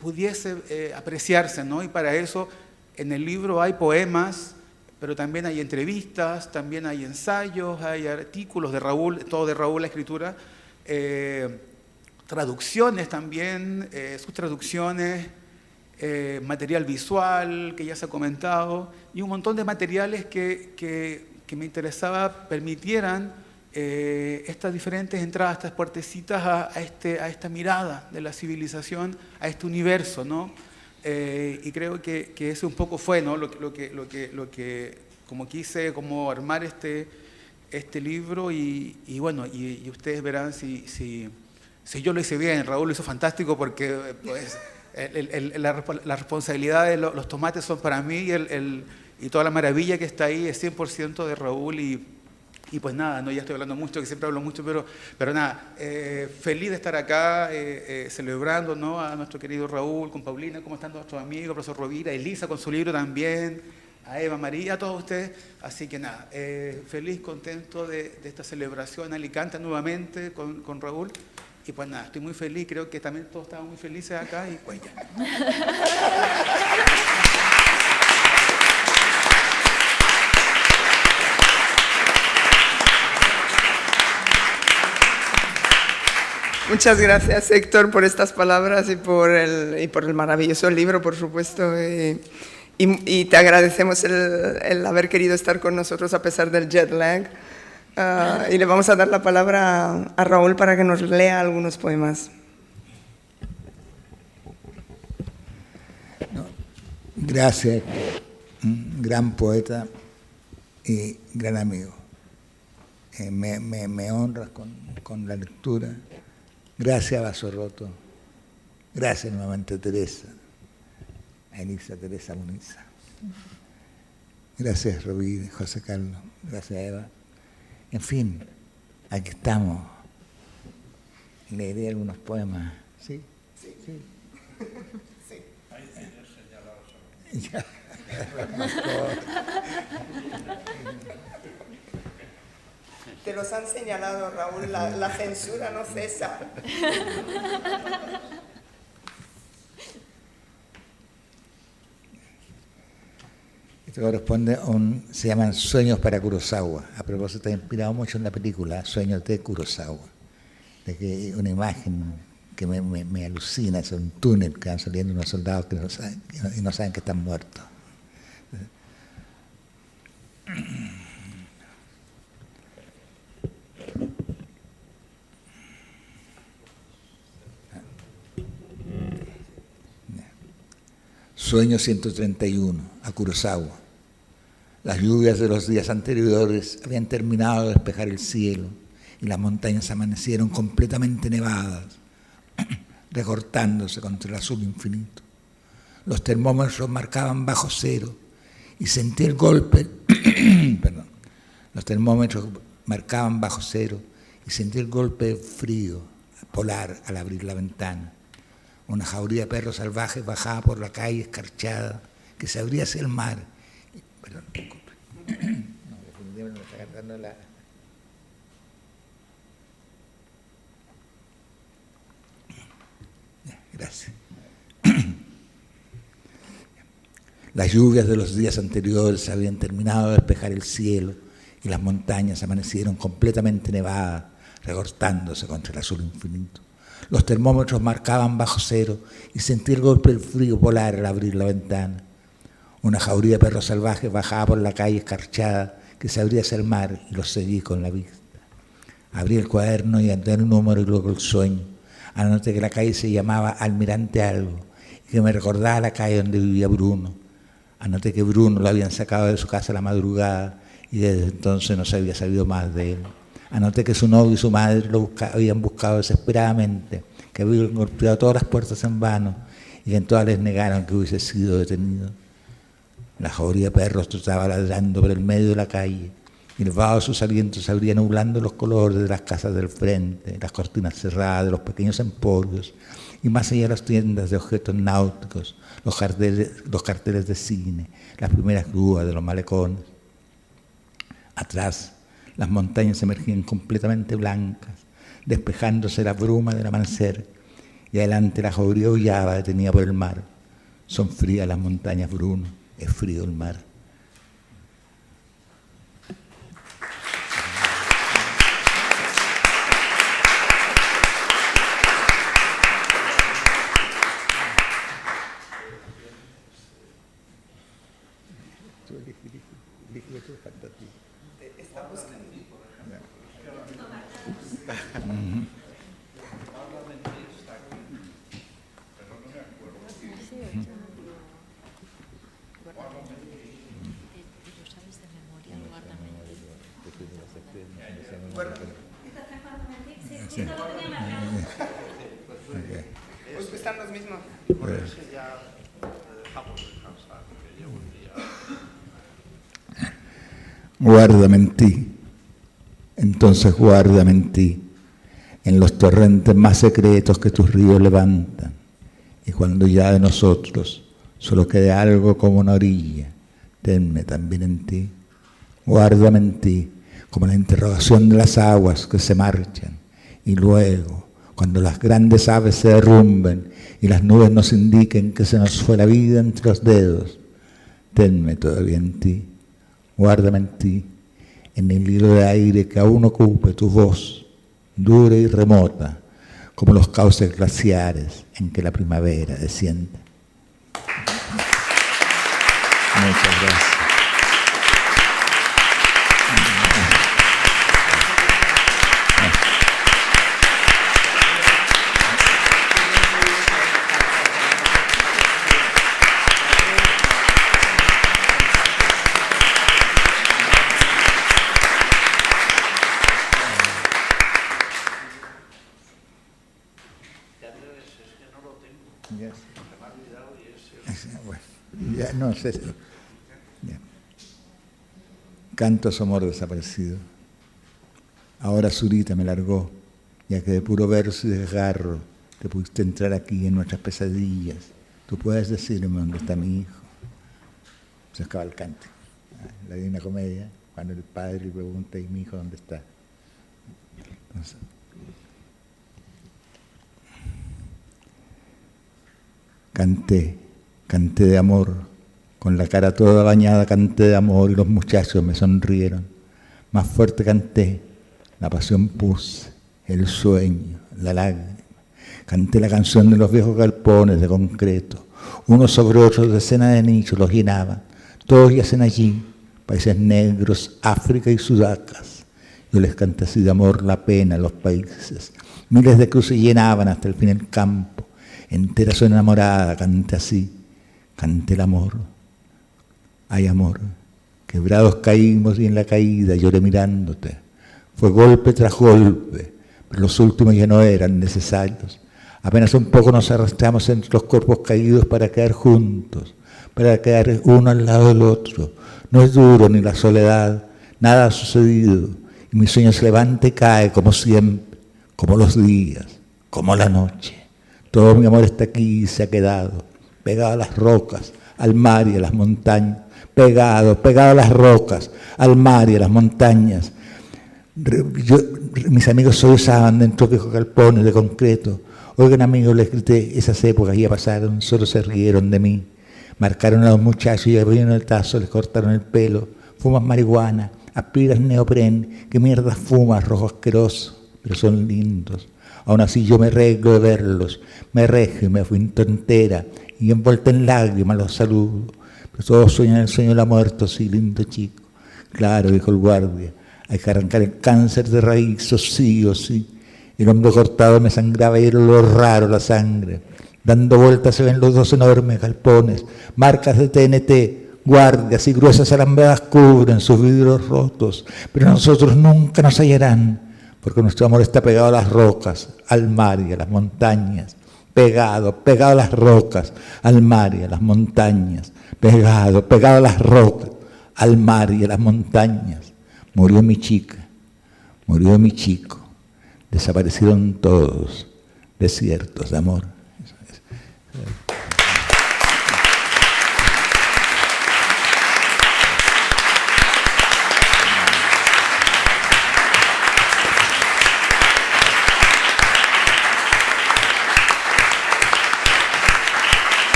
pudiese apreciarse, ¿no? Y para eso en el libro hay poemas, pero también hay entrevistas, también hay ensayos, hay artículos de Raúl, todo de Raúl la escritura, traducciones también, sus traducciones, material visual que ya se ha comentado, y un montón de materiales que me interesaba permitieran estas diferentes entradas, estas puertecitas a esta mirada de la civilización, a este universo, ¿no? Y creo que ese un poco fue, ¿no?, lo que como quise como armar este libro, y bueno, y ustedes verán si yo lo hice bien. Raúl lo hizo fantástico, porque pues, la responsabilidad de los tomates son para mí, y toda la maravilla que está ahí es 100% de Raúl, y pues nada, no, ya estoy hablando mucho, que siempre hablo mucho, pero nada, feliz de estar acá celebrando, ¿no?, a nuestro querido Raúl, con Paulina, como están nuestros amigos, profesor Rovira, Elisa con su libro también, a Eva María, a todos ustedes. Así que nada, feliz, contento de esta celebración en Alicante nuevamente con Raúl. Y pues nada, estoy muy feliz, creo que también todos estaban muy felices acá, y pues ya. Muchas gracias, Héctor, por estas palabras y por el maravilloso libro, por supuesto. Y te agradecemos el haber querido estar con nosotros a pesar del jet lag. Y le vamos a dar la palabra a Raúl para que nos lea algunos poemas. Gracias, gran poeta y gran amigo. Me honras con la lectura. Gracias, Vaso Roto. Gracias nuevamente, Teresa. A Elisa, Teresa Muniza. Gracias, Rovira, José Carlos. Gracias, Eva. En fin, aquí estamos. Leeré algunos poemas. ¿Sí? Sí. Sí. Sí. Ya. Te los han señalado, Raúl, la censura no cesa. Esto corresponde a se llaman Sueños para Kurosawa. A propósito, está inspirado mucho en la película Sueños de Kurosawa. De que una imagen que me alucina, es un túnel que van saliendo unos soldados que no saben que están muertos. Sueño 131, a Kurosawa. Las lluvias de los días anteriores habían terminado de despejar el cielo y las montañas amanecieron completamente nevadas, recortándose contra el azul infinito. Los termómetros marcaban bajo cero y sentí el golpe, perdón, los termómetros marcaban bajo cero y sentí el golpe de frío polar al abrir la ventana. Una jauría de perros salvajes bajaba por la calle escarchada que se abría hacia el mar. Perdón, disculpe. No, definitivamente me está cantando la... Gracias. Las lluvias de los días anteriores habían terminado de despejar el cielo y las montañas amanecieron completamente nevadas, recortándose contra el azul infinito. Los termómetros marcaban bajo cero y sentí el golpe del frío polar al abrir la ventana. Una jauría de perros salvajes bajaba por la calle escarchada que se abría hacia el mar y los seguí con la vista. Abrí el cuaderno y anoté un número y luego el sueño. Anoté que la calle se llamaba Almirante Algo y que me recordaba la calle donde vivía Bruno. Anoté que Bruno lo habían sacado de su casa a la madrugada y desde entonces no se había sabido más de él. Anoté que su novio y su madre habían buscado desesperadamente, que habían golpeado todas las puertas en vano y que en todas les negaron que hubiese sido detenido. La jauría de perros trotaba ladrando por el medio de la calle y el vaho de sus alientos se abría nublando los colores de las casas del frente, las cortinas cerradas de los pequeños emporios y más allá las tiendas de objetos náuticos, los carteles de cine, las primeras grúas de los malecones. Atrás, las montañas emergían completamente blancas, despejándose la bruma del amanecer, y adelante la jauría aullaba detenida por el mar. Son frías las montañas, Bruno, es frío el mar. Está buscando. Pues están los mismos. Por eso ya dejamos descansar, que llevo un día. Guárdame en ti, entonces guárdame en ti, en los torrentes más secretos que tus ríos levantan, y cuando ya de nosotros solo quede algo como una orilla, tenme también en ti. Guárdame en ti, como la interrogación de las aguas que se marchan, y luego, cuando las grandes aves se derrumben y las nubes nos indiquen que se nos fue la vida entre los dedos, tenme todavía en ti. Guárdame en ti, en el hilo de aire que aún ocupe tu voz, dura y remota, como los cauces glaciares en que la primavera desciende. Muchas gracias. Ya, no sé. Ya. Canto a su amor desaparecido. Ahora Zurita me largó, ya que de puro verso y desgarro te pudiste entrar aquí en nuestras pesadillas. Tú puedes decirme dónde está mi hijo. Se acaba el cante. La Divina Comedia, cuando el padre le pregunta, ¿y mi hijo dónde está? Entonces, canté de amor, con la cara toda bañada canté de amor y los muchachos me sonrieron. Más fuerte canté, la pasión puse, el sueño, la lágrima. Canté la canción de los viejos galpones de concreto, unos sobre otros decenas de nichos los llenaban. Todos yacen allí, países negros, África y Sudacas. Yo les canté así de amor la pena en los países. Miles de cruces llenaban hasta el fin el campo. Entera su enamorada, canté así. Cante el amor. Hay amor. Quebrados caímos y en la caída lloré mirándote. Fue golpe tras golpe, pero los últimos ya no eran necesarios. Apenas un poco nos arrastramos entre los cuerpos caídos para quedar juntos, para quedar uno al lado del otro. No es duro ni la soledad, nada ha sucedido. Y mi sueño se levanta y cae como siempre, como los días, como la noche. Todo mi amor está aquí y se ha quedado, pegado a las rocas, al mar y a las montañas. Pegado a las rocas, al mar y a las montañas. Mis amigos sollozaban dentro de galpones de concreto. Oigan, amigos, les grité, esas épocas ya pasaron, solo se rieron de mí. Marcaron a los muchachos y abrieron el tazo, les cortaron el pelo. Fumas marihuana, aspiras neopren, qué mierda fumas, rojo asqueroso, pero son lindos. Aún así yo me arreglo de verlos, me regio y me fui entera, y envuelta en lágrimas los saludo. Pero todos sueñan el sueño de la muerte, sí, lindo chico. Claro, dijo el guardia, hay que arrancar el cáncer de raíz, o sí. El hombro cortado me sangraba y era lo raro la sangre. Dando vueltas se ven los dos enormes galpones, marcas de TNT, guardias y gruesas alambradas cubren sus vidrios rotos. Pero nosotros nunca nos hallarán, porque nuestro amor está pegado a las rocas, al mar y a las montañas. Pegado a las rocas, al mar y a las montañas. Pegado a las rocas, al mar y a las montañas. Murió mi chica, murió mi chico. Desaparecieron todos, desiertos de amor.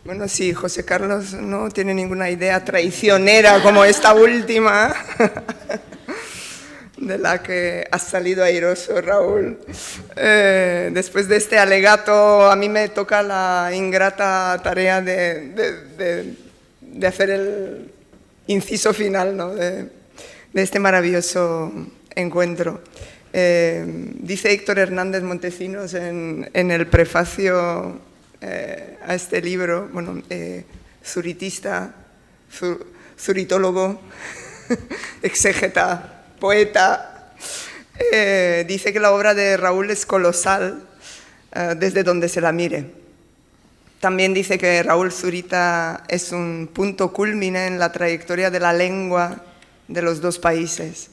Bueno, sí, José Carlos no tiene ninguna idea traicionera como esta última, de la que has salido airoso, Raúl. Después de este alegato, a mí me toca la ingrata tarea de hacer el inciso final, ¿no?, de este maravilloso encuentro. Dice Héctor Hernández Montecinos en el prefacio a este libro, bueno, zuritista, zuritólogo, exégeta, poeta, dice que la obra de Raúl es colosal desde donde se la mire. También dice que Raúl Zurita es un punto culmine en la trayectoria de la lengua de los dos países.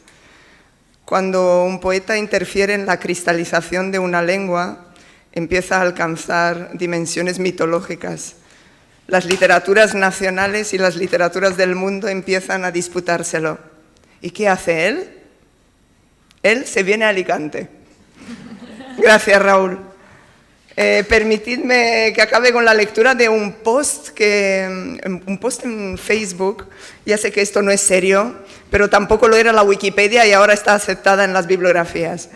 Cuando un poeta interfiere en la cristalización de una lengua, empieza a alcanzar dimensiones mitológicas. Las literaturas nacionales y las literaturas del mundo empiezan a disputárselo. ¿Y qué hace él? Él se viene a Alicante. Gracias, Raúl. Permitidme que acabe con la lectura de un post en Facebook. Ya sé que esto no es serio, pero tampoco lo era la Wikipedia y ahora está aceptada en las bibliografías.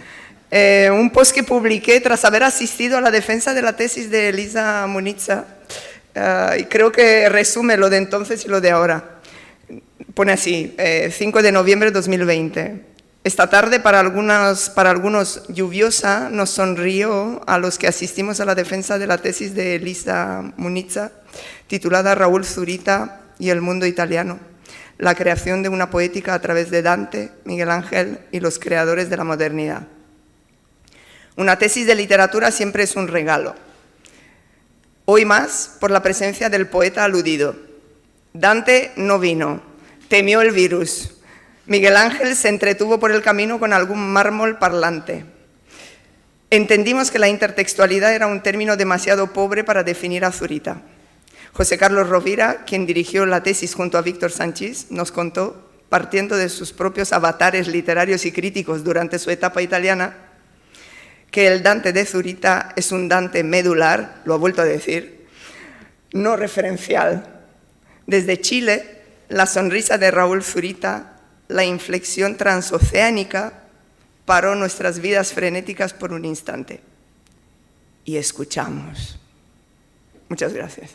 Un post que publiqué tras haber asistido a la defensa de la tesis de Elisa Munitza, y creo que resume lo de entonces y lo de ahora. Pone así, 5 de noviembre de 2020. Esta tarde, para algunos lluviosa, nos sonrió a los que asistimos a la defensa de la tesis de Elisa Munitza, titulada Raúl Zurita y el mundo italiano, la creación de una poética a través de Dante, Miguel Ángel y los creadores de la modernidad. Una tesis de literatura siempre es un regalo. Hoy más por la presencia del poeta aludido. Dante no vino, temió el virus. Miguel Ángel se entretuvo por el camino con algún mármol parlante. Entendimos que la intertextualidad era un término demasiado pobre para definir a Zurita. José Carlos Rovira, quien dirigió la tesis junto a Víctor Sanchís, nos contó, partiendo de sus propios avatares literarios y críticos durante su etapa italiana, que el Dante de Zurita es un Dante medular, lo ha vuelto a decir, no referencial. Desde Chile, la sonrisa de Raúl Zurita, la inflexión transoceánica, paró nuestras vidas frenéticas por un instante y escuchamos. Muchas gracias.